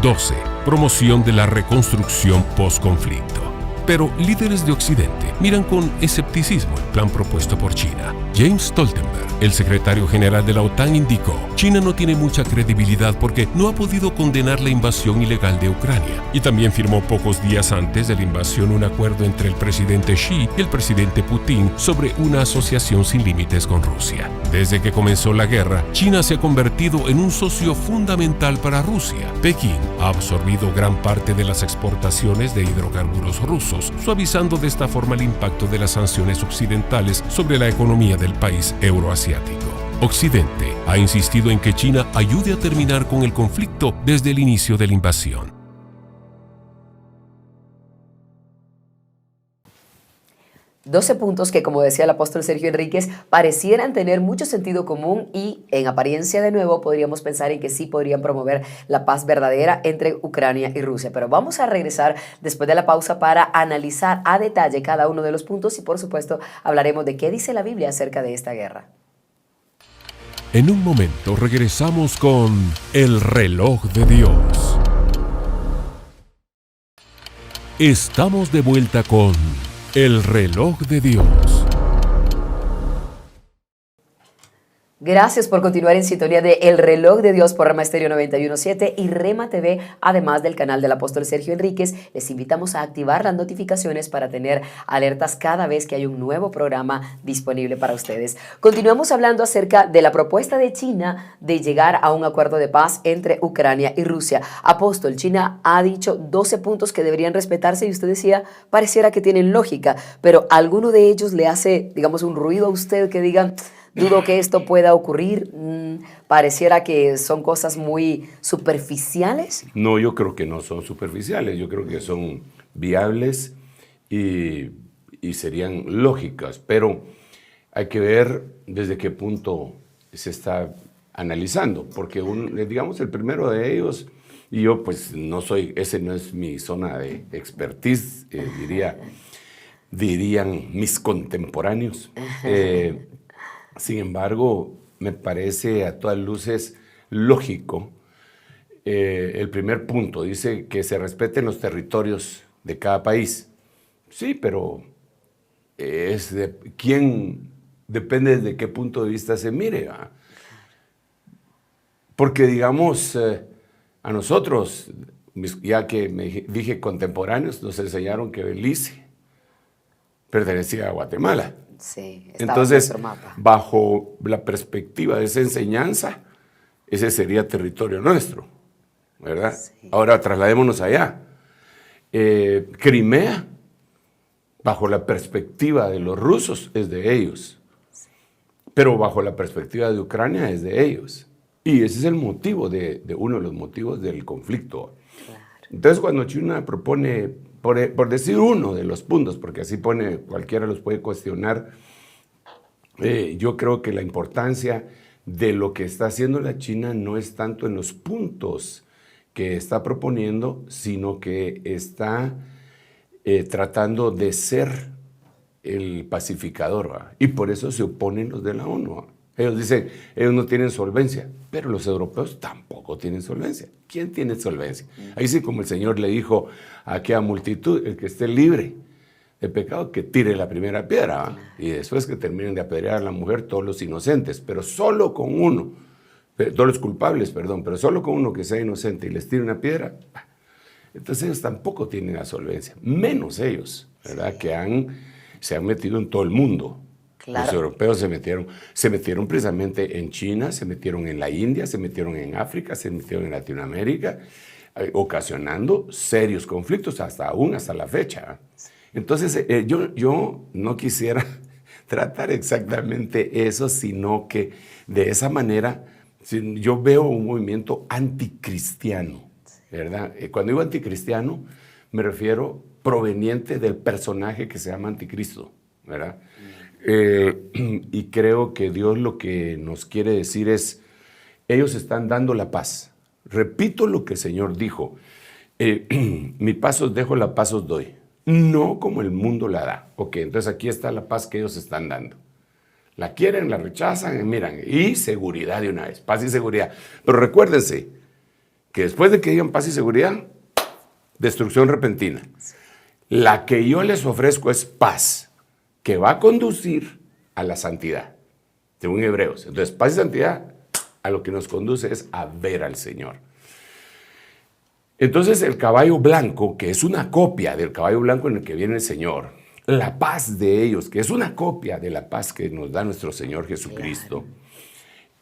12. Promoción de la reconstrucción post-conflicto. Pero líderes de Occidente miran con escepticismo el plan propuesto por China. James Stoltenberg, el secretario general de la OTAN, indicó: China no tiene mucha credibilidad porque no ha podido condenar la invasión ilegal de Ucrania. Y también firmó pocos días antes de la invasión un acuerdo entre el presidente Xi y el presidente Putin sobre una asociación sin límites con Rusia. Desde que comenzó la guerra, China se ha convertido en un socio fundamental para Rusia. Pekín ha absorbido gran parte de las exportaciones de hidrocarburos rusos, suavizando de esta forma el impacto de las sanciones occidentales sobre la economía del país euroasiático. Occidente ha insistido en que China ayude a terminar con el conflicto desde el inicio de la invasión. Doce puntos que, como decía el apóstol Sergio Enríquez, parecieran tener mucho sentido común y, en apariencia de nuevo, podríamos pensar en que sí podrían promover la paz verdadera entre Ucrania y Rusia. Pero vamos a regresar después de la pausa para analizar a detalle cada uno de los puntos y, por supuesto, hablaremos de qué dice la Biblia acerca de esta guerra. En un momento regresamos con El Reloj de Dios. Estamos de vuelta con El Reloj de Dios. Gracias por continuar en sintonía de El Reloj de Dios por Rema Estéreo 91.7 y Rema TV, además del canal del apóstol Sergio Enríquez. Les invitamos a activar las notificaciones para tener alertas cada vez que hay un nuevo programa disponible para ustedes. Continuamos hablando acerca de la propuesta de China de llegar a un acuerdo de paz entre Ucrania y Rusia. Apóstol, China ha dicho 12 puntos que deberían respetarse y usted decía, pareciera que tienen lógica, pero ¿alguno de ellos le hace, digamos, un ruido a usted que diga: dudo que esto pueda ocurrir? Pareciera que son cosas muy superficiales. No, yo creo que no son superficiales, yo creo que son viables y serían lógicas, pero hay que ver desde qué punto se está analizando, porque digamos el primero de ellos Y yo pues no soy, ese no es mi zona de expertise, dirían mis contemporáneos. Sin embargo, me parece a todas luces lógico. El primer punto dice que se respeten los territorios de cada país. Sí, pero quién depende de qué punto de vista se mire, ¿verdad? Porque digamos, a nosotros, ya que dije contemporáneos, nos enseñaron que Belice pertenecía a Guatemala. Sí, entonces, bajo la perspectiva de esa enseñanza, ese sería territorio nuestro, ¿verdad? Sí. Ahora trasladémonos allá. Crimea, bajo la perspectiva de los rusos, es de ellos. Sí. Pero bajo la perspectiva de Ucrania, es de ellos. Y ese es el motivo de uno de los motivos del conflicto. Claro. Entonces, cuando China propone, por decir uno de los puntos, porque así pone, cualquiera los puede cuestionar, yo creo que la importancia de lo que está haciendo la China no es tanto en los puntos que está proponiendo, sino que está tratando de ser el pacificador, ¿va? Y por eso se oponen los de la ONU, ¿va? Ellos dicen, ellos no tienen solvencia, pero los europeos tampoco tienen solvencia. ¿Quién tiene solvencia? Ahí sí, como el Señor le dijo a aquella multitud, el que esté libre de pecado, que tire la primera piedra, ¿va? Y después que terminen de apedrear a la mujer todos los inocentes, pero solo con uno, todos los culpables, perdón, pero solo con uno que sea inocente y les tire una piedra, entonces ellos tampoco tienen la solvencia, menos ellos, ¿verdad? Sí. Que se han metido en todo el mundo. Claro. Los europeos se metieron precisamente en China, se metieron en la India, se metieron en África, se metieron en Latinoamérica, ocasionando serios conflictos hasta la fecha. Entonces, yo no quisiera tratar exactamente eso, sino que de esa manera yo veo un movimiento anticristiano, ¿verdad? Cuando digo anticristiano, me refiero proveniente del personaje que se llama Anticristo, ¿verdad? Y creo que Dios lo que nos quiere decir es, ellos están dando la paz. Repito lo que el Señor dijo, mi paz os dejo, la paz os doy. No como el mundo la da. Ok, entonces aquí está la paz que ellos están dando. La quieren, la rechazan, miran, y seguridad de una vez, paz y seguridad. Pero recuérdense que después de que digan paz y seguridad, destrucción repentina. La que yo les ofrezco es paz, que va a conducir a la santidad, según Hebreos. Entonces, paz y santidad a lo que nos conduce es a ver al Señor. Entonces, el caballo blanco, que es una copia del caballo blanco en el que viene el Señor, la paz de ellos, que es una copia de la paz que nos da nuestro Señor Jesucristo,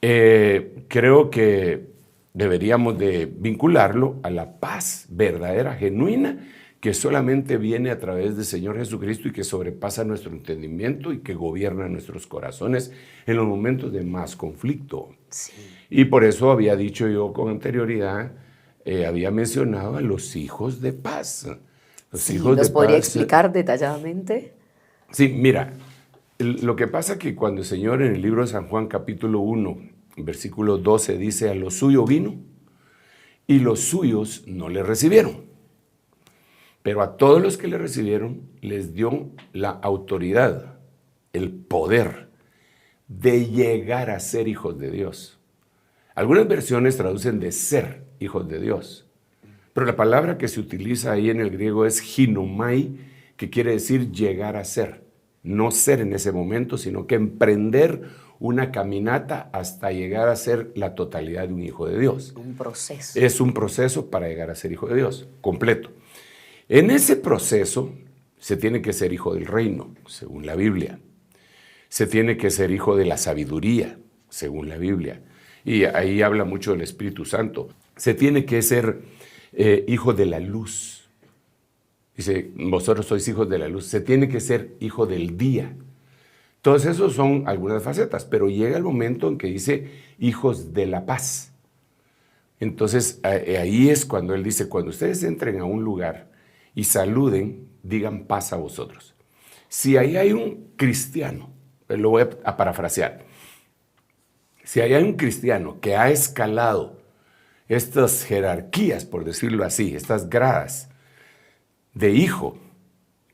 creo que deberíamos de vincularlo a la paz verdadera, genuina, que solamente viene a través del Señor Jesucristo y que sobrepasa nuestro entendimiento y que gobierna nuestros corazones en los momentos de más conflicto. Sí. Y por eso había dicho yo con anterioridad, había mencionado a los hijos de paz. ¿Los podría explicar detalladamente? Sí, mira, lo que pasa es que cuando el Señor en el libro de San Juan capítulo 1, versículo 12 dice, a lo suyo vino y los suyos no le recibieron. Pero a todos los que le recibieron les dio la autoridad, el poder de llegar a ser hijos de Dios. Algunas versiones traducen de ser hijos de Dios. Pero la palabra que se utiliza ahí en el griego es ginomai, que quiere decir llegar a ser. No ser en ese momento, sino que emprender una caminata hasta llegar a ser la totalidad de un hijo de Dios. Un proceso. Es un proceso para llegar a ser hijo de Dios, completo. En ese proceso se tiene que ser hijo del reino, según la Biblia. Se tiene que ser hijo de la sabiduría, según la Biblia. Y ahí habla mucho del Espíritu Santo. Se tiene que ser hijo de la luz. Dice, vosotros sois hijos de la luz. Se tiene que ser hijo del día. Todos esos son algunas facetas, pero llega el momento en que dice hijos de la paz. Entonces ahí es cuando él dice, cuando ustedes entren a un lugar y saluden, digan paz a vosotros. Si ahí hay un cristiano, lo voy a parafrasear, si ahí hay un cristiano que ha escalado estas jerarquías, por decirlo así, estas gradas de hijo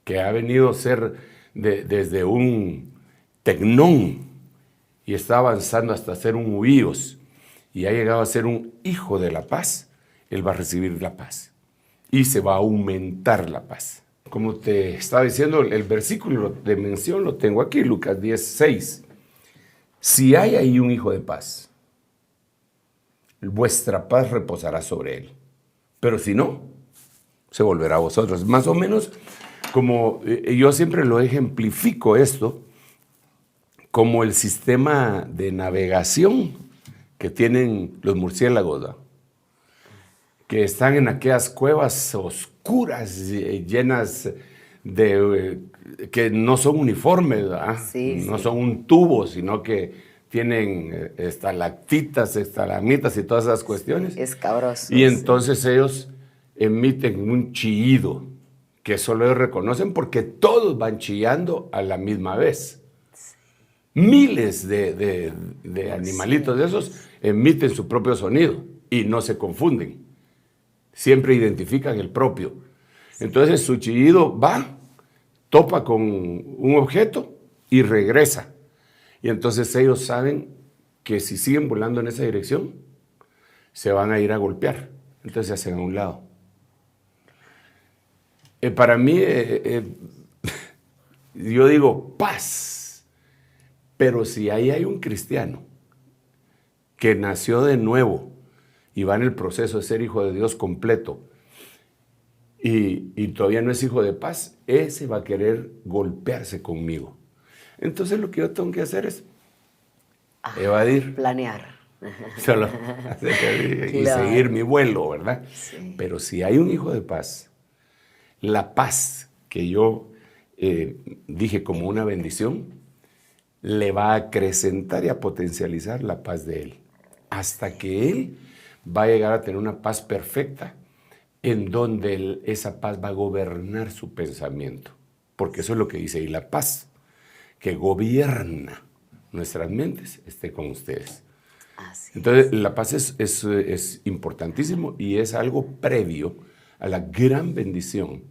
que ha venido a ser desde un tecnón y está avanzando hasta ser un huíos y ha llegado a ser un hijo de la paz, él va a recibir la paz y se va a aumentar la paz. Como te estaba diciendo, el versículo de mención lo tengo aquí, Lucas 10:6. Si hay ahí un hijo de paz, vuestra paz reposará sobre él. Pero si no, se volverá a vosotros. Más o menos, como yo siempre lo ejemplifico esto, como el sistema de navegación que tienen los murciélagos, ¿no? Que están en aquellas cuevas oscuras, llenas de que no son uniformes, ¿verdad? Sí, no sí. son un tubo, sino que tienen estalactitas, estalagmitas y todas esas cuestiones. Escabrosos. Y entonces ellos emiten un chillido, que solo ellos reconocen porque todos van chillando a la misma vez. Miles de animalitos de esos emiten su propio sonido y no se confunden. Siempre identifican el propio. Entonces su chillido va, topa con un objeto y regresa. Y entonces ellos saben que si siguen volando en esa dirección, se van a ir a golpear. Entonces se hacen a un lado. Para mí, yo digo paz. Pero si ahí hay un cristiano que nació de nuevo y va en el proceso de ser hijo de Dios completo y todavía no es hijo de paz, ese va a querer golpearse conmigo. Entonces lo que yo tengo que hacer es evadir. Planear. Solo y Claro. seguir mi vuelo, ¿verdad? Sí. Pero si hay un hijo de paz, la paz que yo dije como una bendición, le va a acrecentar y a potencializar la paz de él, hasta que él va a llegar a tener una paz perfecta, en donde esa paz va a gobernar su pensamiento, porque eso es lo que dice ahí, la paz que gobierna nuestras mentes esté con ustedes. Así. Entonces, la paz es importantísimo y es algo previo a la gran bendición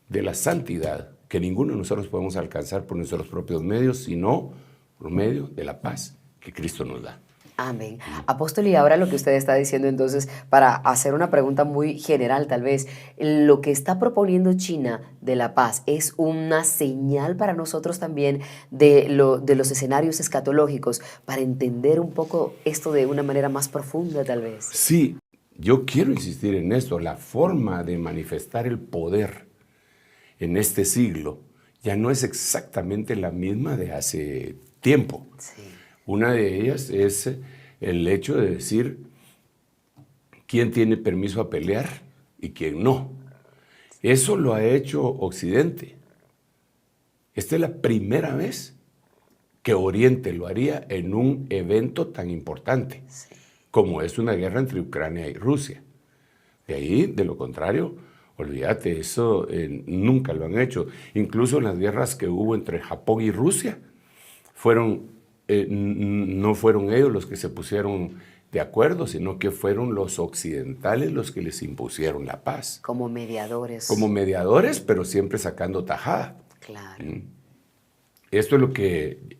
de la santidad que ninguno de nosotros podemos alcanzar por nuestros propios medios, sino por medio de la paz que Cristo nos da. Amén. Apóstol, y ahora lo que usted está diciendo entonces, para hacer una pregunta muy general tal vez, lo que está proponiendo China de la paz es una señal para nosotros también de los escenarios escatológicos, para entender un poco esto de una manera más profunda tal vez. Sí, yo quiero insistir en esto, la forma de manifestar el poder en este siglo ya no es exactamente la misma de hace tiempo. Sí. Una de ellas es el hecho de decir quién tiene permiso a pelear y quién no. Eso lo ha hecho Occidente. Esta es la primera vez que Oriente lo haría en un evento tan importante como es una guerra entre Ucrania y Rusia. De ahí, de lo contrario, olvídate, eso nunca lo han hecho. Incluso en las guerras que hubo entre Japón y Rusia, no fueron ellos los que se pusieron de acuerdo, sino que fueron los occidentales los que les impusieron la paz. Como mediadores. Como mediadores, pero siempre sacando tajada. Claro. Esto es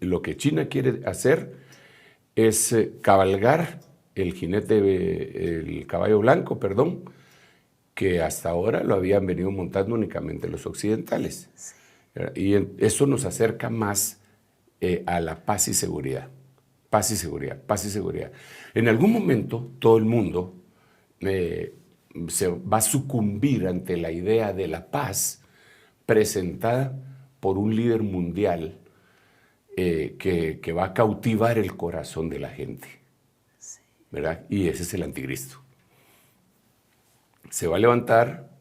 lo que China quiere hacer, es cabalgar el caballo blanco, que hasta ahora lo habían venido montando únicamente los occidentales. Sí. Y eso nos acerca más a la paz y seguridad. Paz y seguridad, paz y seguridad. En algún momento todo el mundo se va a sucumbir ante la idea de la paz presentada por un líder mundial que va a cautivar el corazón de la gente, ¿verdad? Y ese es el anticristo. Se va a levantar,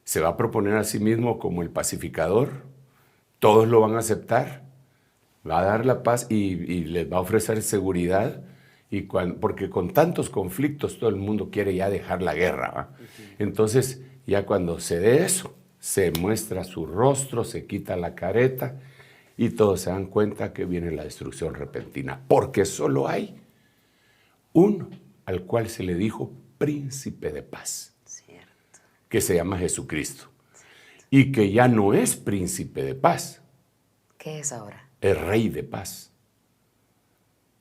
se va a proponer a sí mismo como el pacificador, todos lo van a aceptar, va a dar la paz y les va a ofrecer seguridad, porque con tantos conflictos todo el mundo quiere ya dejar la guerra, ¿va? Entonces, ya cuando se dé eso, se muestra su rostro, se quita la careta y todos se dan cuenta que viene la destrucción repentina, porque solo hay uno al cual se le dijo príncipe de paz, Cierto. que se llama Jesucristo, y que ya no es príncipe de paz, ¿Qué es ahora? es rey de paz.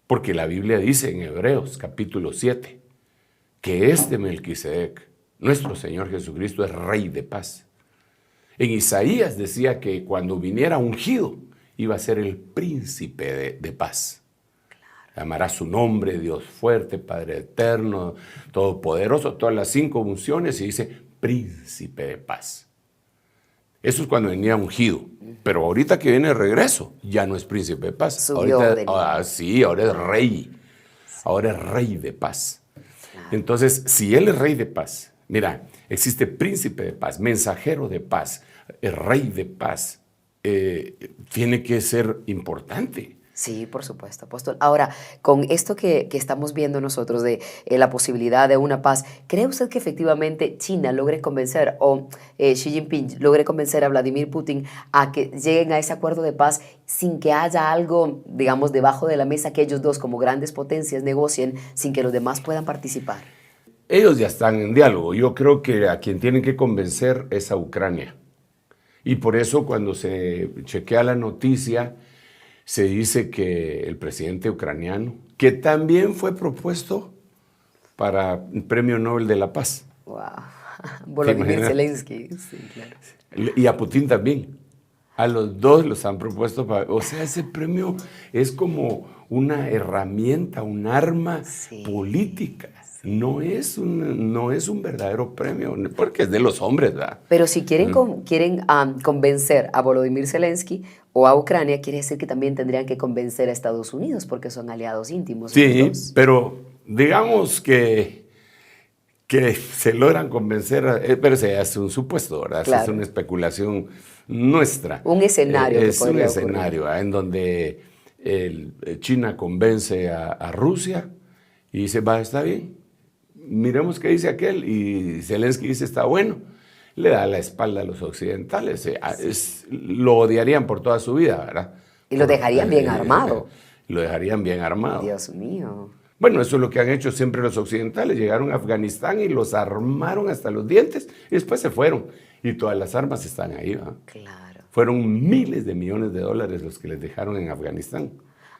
Porque la Biblia dice en Hebreos capítulo 7 que este Melquisedec, nuestro Señor Jesucristo, es rey de paz. En Isaías decía que cuando viniera ungido iba a ser el príncipe de paz. Llamará su nombre Dios fuerte, Padre eterno, todopoderoso, todas las 5 unciones, y dice príncipe de paz. Eso es cuando venía ungido. Pero ahorita que viene de regreso, ya no es príncipe de paz. Subió de nivel. Sí, ahora es rey. Ahora es rey de paz. Entonces, si él es rey de paz, mira, existe príncipe de paz, mensajero de paz, rey de paz, tiene que ser importante. Sí, por supuesto, apóstol. Ahora, con esto que estamos viendo nosotros de la posibilidad de una paz, ¿cree usted que efectivamente China logre convencer o Xi Jinping logre convencer a Vladimir Putin a que lleguen a ese acuerdo de paz sin que haya algo, digamos, debajo de la mesa que ellos dos como grandes potencias negocien sin que los demás puedan participar? Ellos ya están en diálogo. Yo creo que a quien tienen que convencer es a Ucrania. Y por eso cuando se chequea la noticia, se dice que el presidente ucraniano, que también fue propuesto para el Premio Nobel de la Paz. Wow. Volodymyr Zelensky. Sí, claro. Y a Putin también. A los dos los han propuesto para... O sea, ese premio es como una herramienta, un arma política. No es un verdadero premio, porque es de los hombres, ¿verdad? Pero si quieren, convencer a Volodymyr Zelensky o a Ucrania, quiere decir que también tendrían que convencer a Estados Unidos, porque son aliados íntimos. Sí, pero digamos que se logran convencer, pero se hace un supuesto, ¿verdad? Claro. Es una especulación nuestra. Un escenario. Es un escenario, ¿verdad? En donde China convence a Rusia y dice, va, está bien. Miremos qué dice aquel, y Zelensky dice, está bueno, le da la espalda a los occidentales, lo odiarían por toda su vida, ¿verdad? Y lo dejarían bien armado. Lo dejarían bien armado. Dios mío. Bueno, eso es lo que han hecho siempre los occidentales, llegaron a Afganistán y los armaron hasta los dientes, y después se fueron, y todas las armas están ahí, ¿verdad? Claro. Fueron miles de millones de dólares los que les dejaron en Afganistán.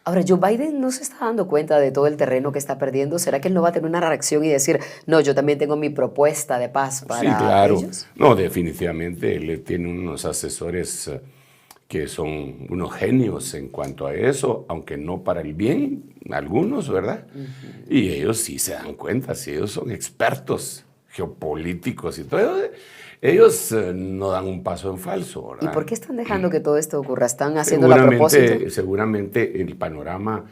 Ahora, Joe Biden no se está dando cuenta de todo el terreno que está perdiendo. ¿Será que él no va a tener una reacción y decir, no, yo también tengo mi propuesta de paz para ellos? Sí, claro. No, definitivamente. Él tiene unos asesores que son unos genios en cuanto a eso, aunque no para el bien, algunos, ¿verdad? Uh-huh. Y ellos sí se dan cuenta, sí, ellos son expertos geopolíticos y todo. Ellos no dan un paso en falso, ¿verdad? ¿Y por qué están dejando que todo esto ocurra? ¿Están haciéndolo a propósito? Seguramente el panorama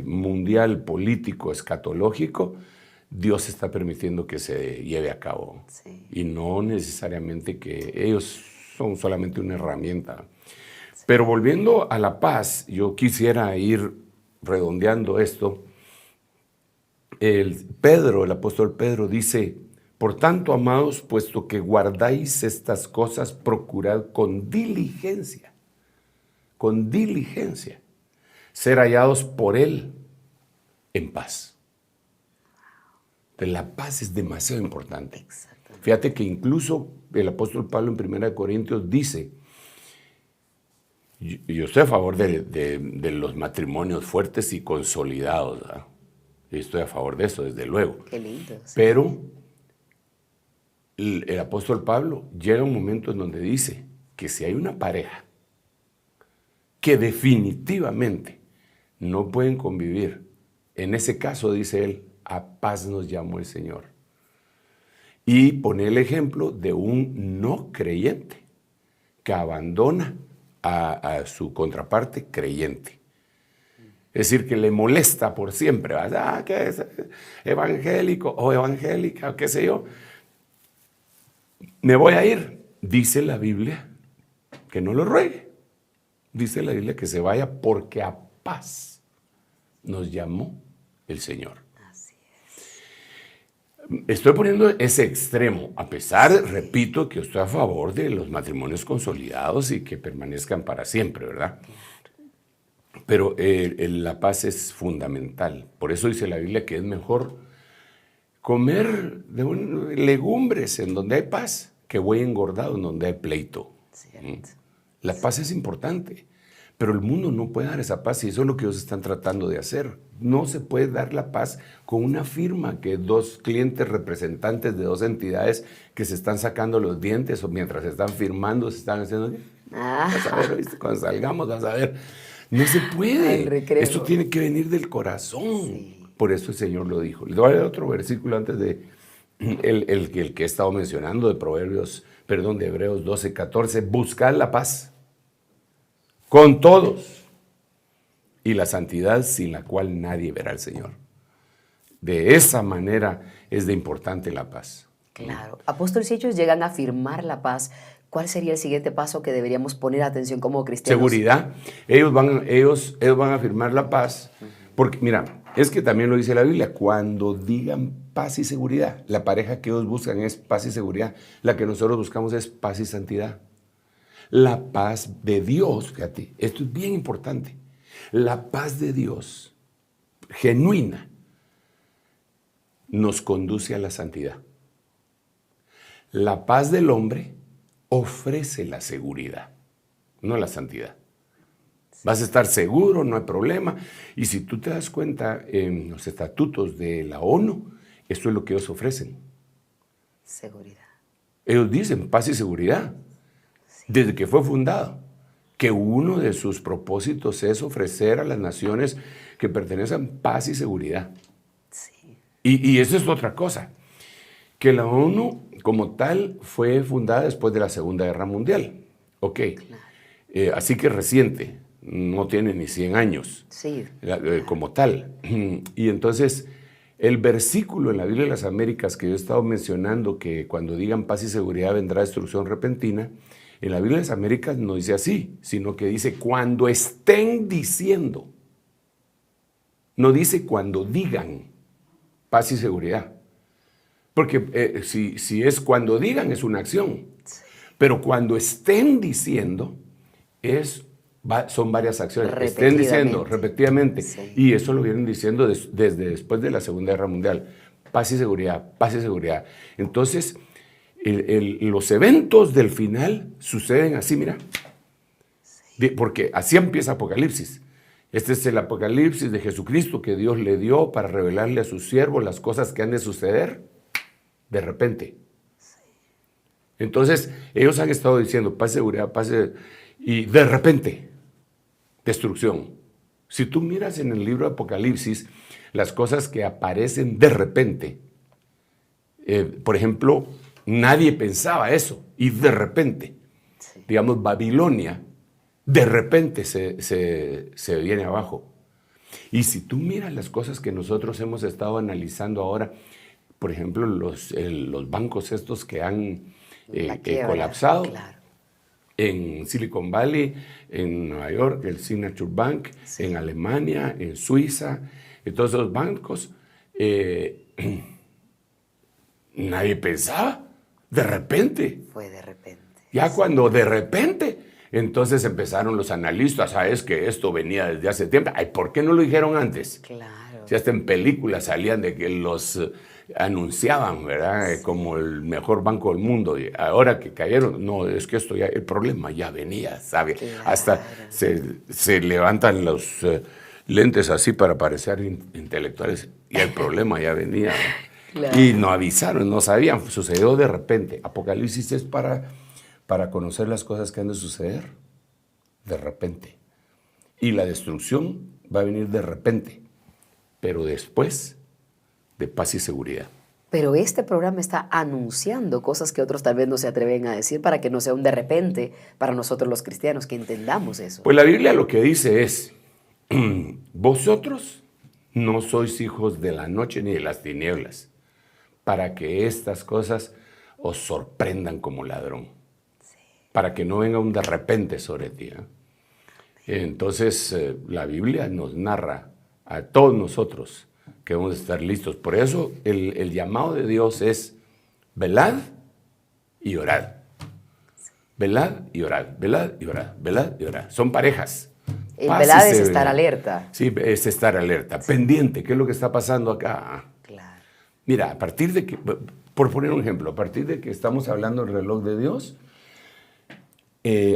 mundial, político, escatológico, Dios está permitiendo que se lleve a cabo. Sí. Y no necesariamente que ellos son solamente una herramienta. Sí. Pero volviendo a la paz, yo quisiera ir redondeando esto. El apóstol Pedro dice, por tanto, amados, puesto que guardáis estas cosas, procurad con diligencia, ser hallados por Él en paz. La paz es demasiado importante. Fíjate que incluso el apóstol Pablo en 1 Corintios dice, yo estoy a favor de los matrimonios fuertes y consolidados, ¿verdad? Yo estoy a favor de eso, desde luego. Qué lindo. Sí. Pero el apóstol Pablo llega un momento en donde dice que si hay una pareja que definitivamente no pueden convivir, en ese caso, dice él, a paz nos llamó el Señor. Y pone el ejemplo de un no creyente que abandona a su contraparte creyente. Es decir, que le molesta por siempre, ¿verdad? Que es evangélico o evangélica o qué sé yo. Me voy a ir. Dice la Biblia que no lo ruegue. Dice la Biblia que se vaya porque a paz nos llamó el Señor. Así es. Estoy poniendo ese extremo, a pesar, repito, que estoy a favor de los matrimonios consolidados y que permanezcan para siempre, ¿verdad? Pero la paz es fundamental. Por eso dice la Biblia que es mejor comer legumbres en donde hay paz que buey engordado en donde hay pleito. Cierto. La paz es importante, pero el mundo no puede dar esa paz y eso es lo que ellos están tratando de hacer. No se puede dar la paz con una firma que dos clientes representantes de dos entidades que se están sacando los dientes o mientras están firmando se están haciendo... Vas a ver, ¿viste? Cuando salgamos vas a ver. No se puede. Esto tiene que venir del corazón. Sí. Por eso el Señor lo dijo. Le voy a leer otro versículo antes de el que he estado mencionando de Hebreos 12, 14. Buscad la paz con todos y la santidad sin la cual nadie verá al Señor. De esa manera es de importante la paz. Claro. Apóstol, si ellos llegan a firmar la paz, ¿cuál sería el siguiente paso que deberíamos poner atención como cristianos? Seguridad. Ellos van a firmar la paz porque, mira, es que también lo dice la Biblia, cuando digan paz y seguridad, la pareja que ellos buscan es paz y seguridad, la que nosotros buscamos es paz y santidad. La paz de Dios, fíjate, esto es bien importante, la paz de Dios, genuina, nos conduce a la santidad. La paz del hombre ofrece la seguridad, no la santidad. Vas a estar seguro, no hay problema. Y si tú te das cuenta, en los estatutos de la ONU, esto es lo que ellos ofrecen. Seguridad. Ellos dicen paz y seguridad. Sí. Desde que fue fundado, que uno de sus propósitos es ofrecer a las naciones que pertenecen paz y seguridad. Sí. Y eso es otra cosa. Que la ONU como tal fue fundada después de la Segunda Guerra Mundial. Ok. Claro. Así que reciente. No tiene ni 100 años sí. Como tal. Y entonces, el versículo en la Biblia de las Américas que yo he estado mencionando, que cuando digan paz y seguridad vendrá destrucción repentina, en la Biblia de las Américas no dice así, sino que dice cuando estén diciendo. No dice cuando digan paz y seguridad. Porque si es cuando digan es una acción. Sí. Pero cuando estén diciendo son varias acciones. Estén diciendo repetidamente. Sí. Y eso lo vienen diciendo desde después de la Segunda Guerra Mundial. Paz y seguridad, paz y seguridad. Entonces, los eventos del final suceden así, mira. Sí. Porque así empieza Apocalipsis. Este es el Apocalipsis de Jesucristo que Dios le dio para revelarle a sus siervos las cosas que han de suceder de repente. Sí. Entonces, ellos han estado diciendo paz y seguridad, paz y de repente, destrucción. Si tú miras en el libro de Apocalipsis las cosas que aparecen de repente, por ejemplo, nadie pensaba eso y de repente, sí. Digamos, Babilonia, de repente se viene abajo. Y si tú miras las cosas que nosotros hemos estado analizando ahora, por ejemplo, los bancos estos que han colapsado, claro. En Silicon Valley, en Nueva York, el Signature Bank, sí. En Alemania, en Suiza, en todos esos bancos, nadie pensaba, de repente. Fue de repente. Ya sí. Cuando de repente, entonces empezaron los analistas, ¿sabes que esto venía desde hace tiempo? Ay, ¿por qué no lo dijeron antes? Claro. Si hasta en películas salían de que los anunciaban, ¿verdad? Sí. Como el mejor banco del mundo. Y ahora que cayeron, no, es que esto ya, el problema ya venía, ¿sabe? Claro. Hasta se levantan los lentes así para parecer intelectuales y el problema ya venía. Claro. Y no avisaron, no sabían, sucedió de repente. Apocalipsis es para conocer las cosas que han de suceder de repente. Y la destrucción va a venir de repente, pero después de paz y seguridad. Pero este programa está anunciando cosas que otros tal vez no se atreven a decir para que no sea un de repente para nosotros los cristianos, que entendamos eso. Pues la Biblia lo que dice es, vosotros no sois hijos de la noche ni de las tinieblas, para que estas cosas os sorprendan como ladrón, sí. Para que no venga un de repente sobre ti, ¿eh? Entonces la Biblia nos narra a todos nosotros que vamos a estar listos. Por eso el llamado de Dios es velad y orad. Velad y orad, velad y orad, velad y orad. Son parejas. El velad es estar alerta. Sí, es estar alerta, sí. Pendiente. ¿Qué es lo que está pasando acá? Claro. Mira, a partir de que, por poner un ejemplo, a partir de que estamos hablando del reloj de Dios,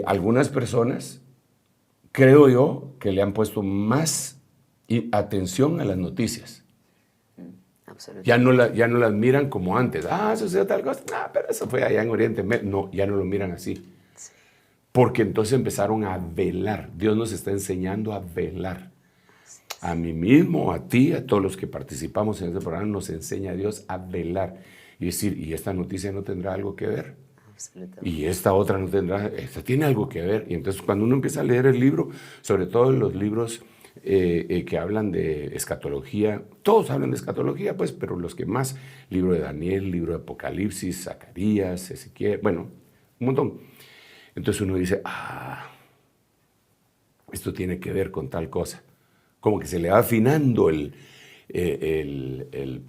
algunas personas, creo yo, que le han puesto más atención a las noticias. Ya no las miran como antes. Sucedió tal cosa. Pero eso fue allá en Oriente Medio. No, ya no lo miran así. Sí. Porque entonces empezaron a velar. Dios nos está enseñando a velar. A mí mismo, a ti, a todos los que participamos en este programa, nos enseña Dios a velar. Y decir, ¿y esta noticia no tendrá algo que ver? Y esta otra no tendrá, esta tiene algo que ver. Y entonces cuando uno empieza a leer el libro, sobre todo los libros que hablan de escatología, todos hablan de escatología, pues, pero los que más, libro de Daniel, libro de Apocalipsis, Zacarías, Ezequiel, bueno, un montón. Entonces uno dice, esto tiene que ver con tal cosa. Como que se le va afinando el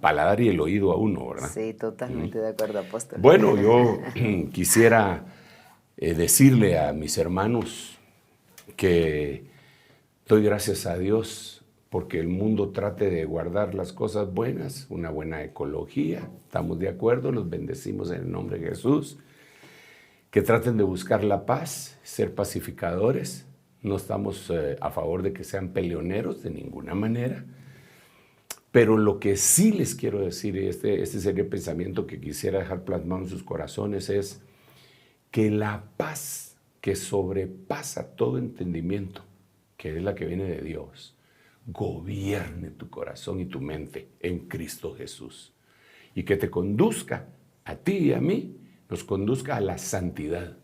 paladar y el oído a uno, ¿verdad? Sí, totalmente de acuerdo, apóstol. Bueno, yo quisiera decirle a mis hermanos que doy gracias a Dios porque el mundo trate de guardar las cosas buenas, una buena ecología, estamos de acuerdo, los bendecimos en el nombre de Jesús, que traten de buscar la paz, ser pacificadores, no estamos a favor de que sean peleoneros de ninguna manera, pero lo que sí les quiero decir, y este sería el pensamiento que quisiera dejar plasmado en sus corazones, es que la paz que sobrepasa todo entendimiento, que es la que viene de Dios, gobierne tu corazón y tu mente en Cristo Jesús. Y que te conduzca a ti y a mí, nos conduzca a la santidad.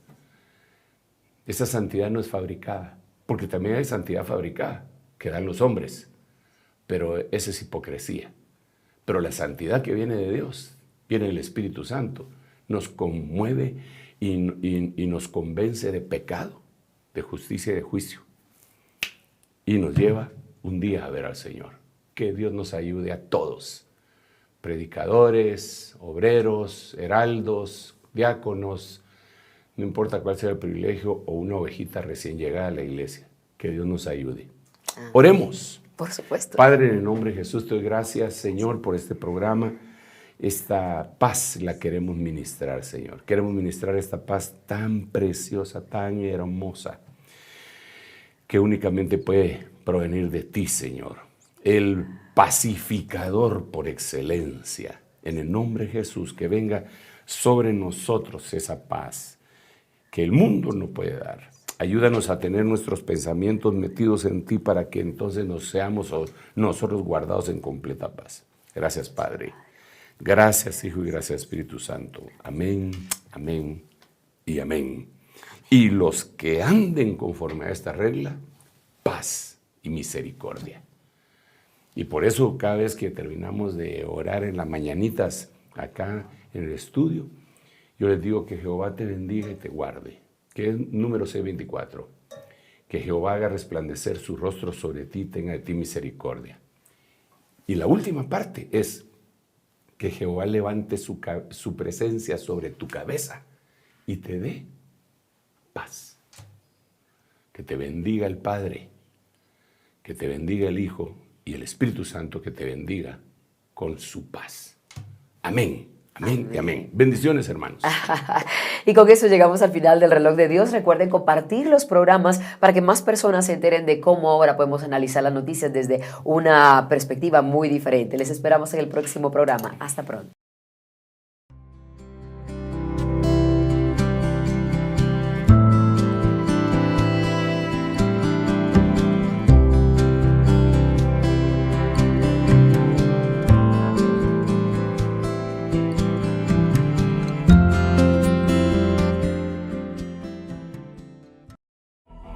Esa santidad no es fabricada, porque también hay santidad fabricada, que dan los hombres, pero esa es hipocresía. Pero la santidad que viene de Dios, viene del Espíritu Santo, nos conmueve y nos convence de pecado, de justicia y de juicio. Y nos lleva un día a ver al Señor. Que Dios nos ayude a todos, predicadores, obreros, heraldos, diáconos, no importa cuál sea el privilegio, o una ovejita recién llegada a la iglesia. Que Dios nos ayude. Oremos. Por supuesto. Padre, en el nombre de Jesús, te doy gracias, Señor, por este programa. Esta paz la queremos ministrar, Señor. Queremos ministrar esta paz tan preciosa, tan hermosa, que únicamente puede provenir de ti, Señor. El pacificador por excelencia. En el nombre de Jesús, que venga sobre nosotros esa paz que el mundo no puede dar. Ayúdanos a tener nuestros pensamientos metidos en ti para que entonces nos seamos nosotros guardados en completa paz. Gracias, Padre. Gracias, Hijo, y gracias, Espíritu Santo. Amén, amén y amén. Y los que anden conforme a esta regla, paz y misericordia. Y por eso cada vez que terminamos de orar en las mañanitas acá en el estudio, yo les digo que Jehová te bendiga y te guarde, que es número 624, que Jehová haga resplandecer su rostro sobre ti y tenga de ti misericordia. Y la última parte es que Jehová levante su presencia sobre tu cabeza y te dé paz. Que te bendiga el Padre, que te bendiga el Hijo y el Espíritu Santo, que te bendiga con su paz. Amén. Amén y amén. Bendiciones, hermanos. Y con eso llegamos al final del Reloj de Dios. Recuerden compartir los programas para que más personas se enteren de cómo ahora podemos analizar las noticias desde una perspectiva muy diferente. Les esperamos en el próximo programa. Hasta pronto.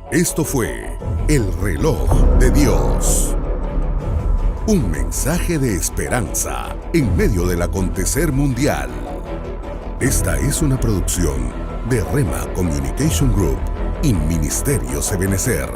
Esto fue El Reloj de Dios. Un mensaje de esperanza en medio del acontecer mundial. Esta es una producción de Rema Communication Group y Ministerio Ebenezer.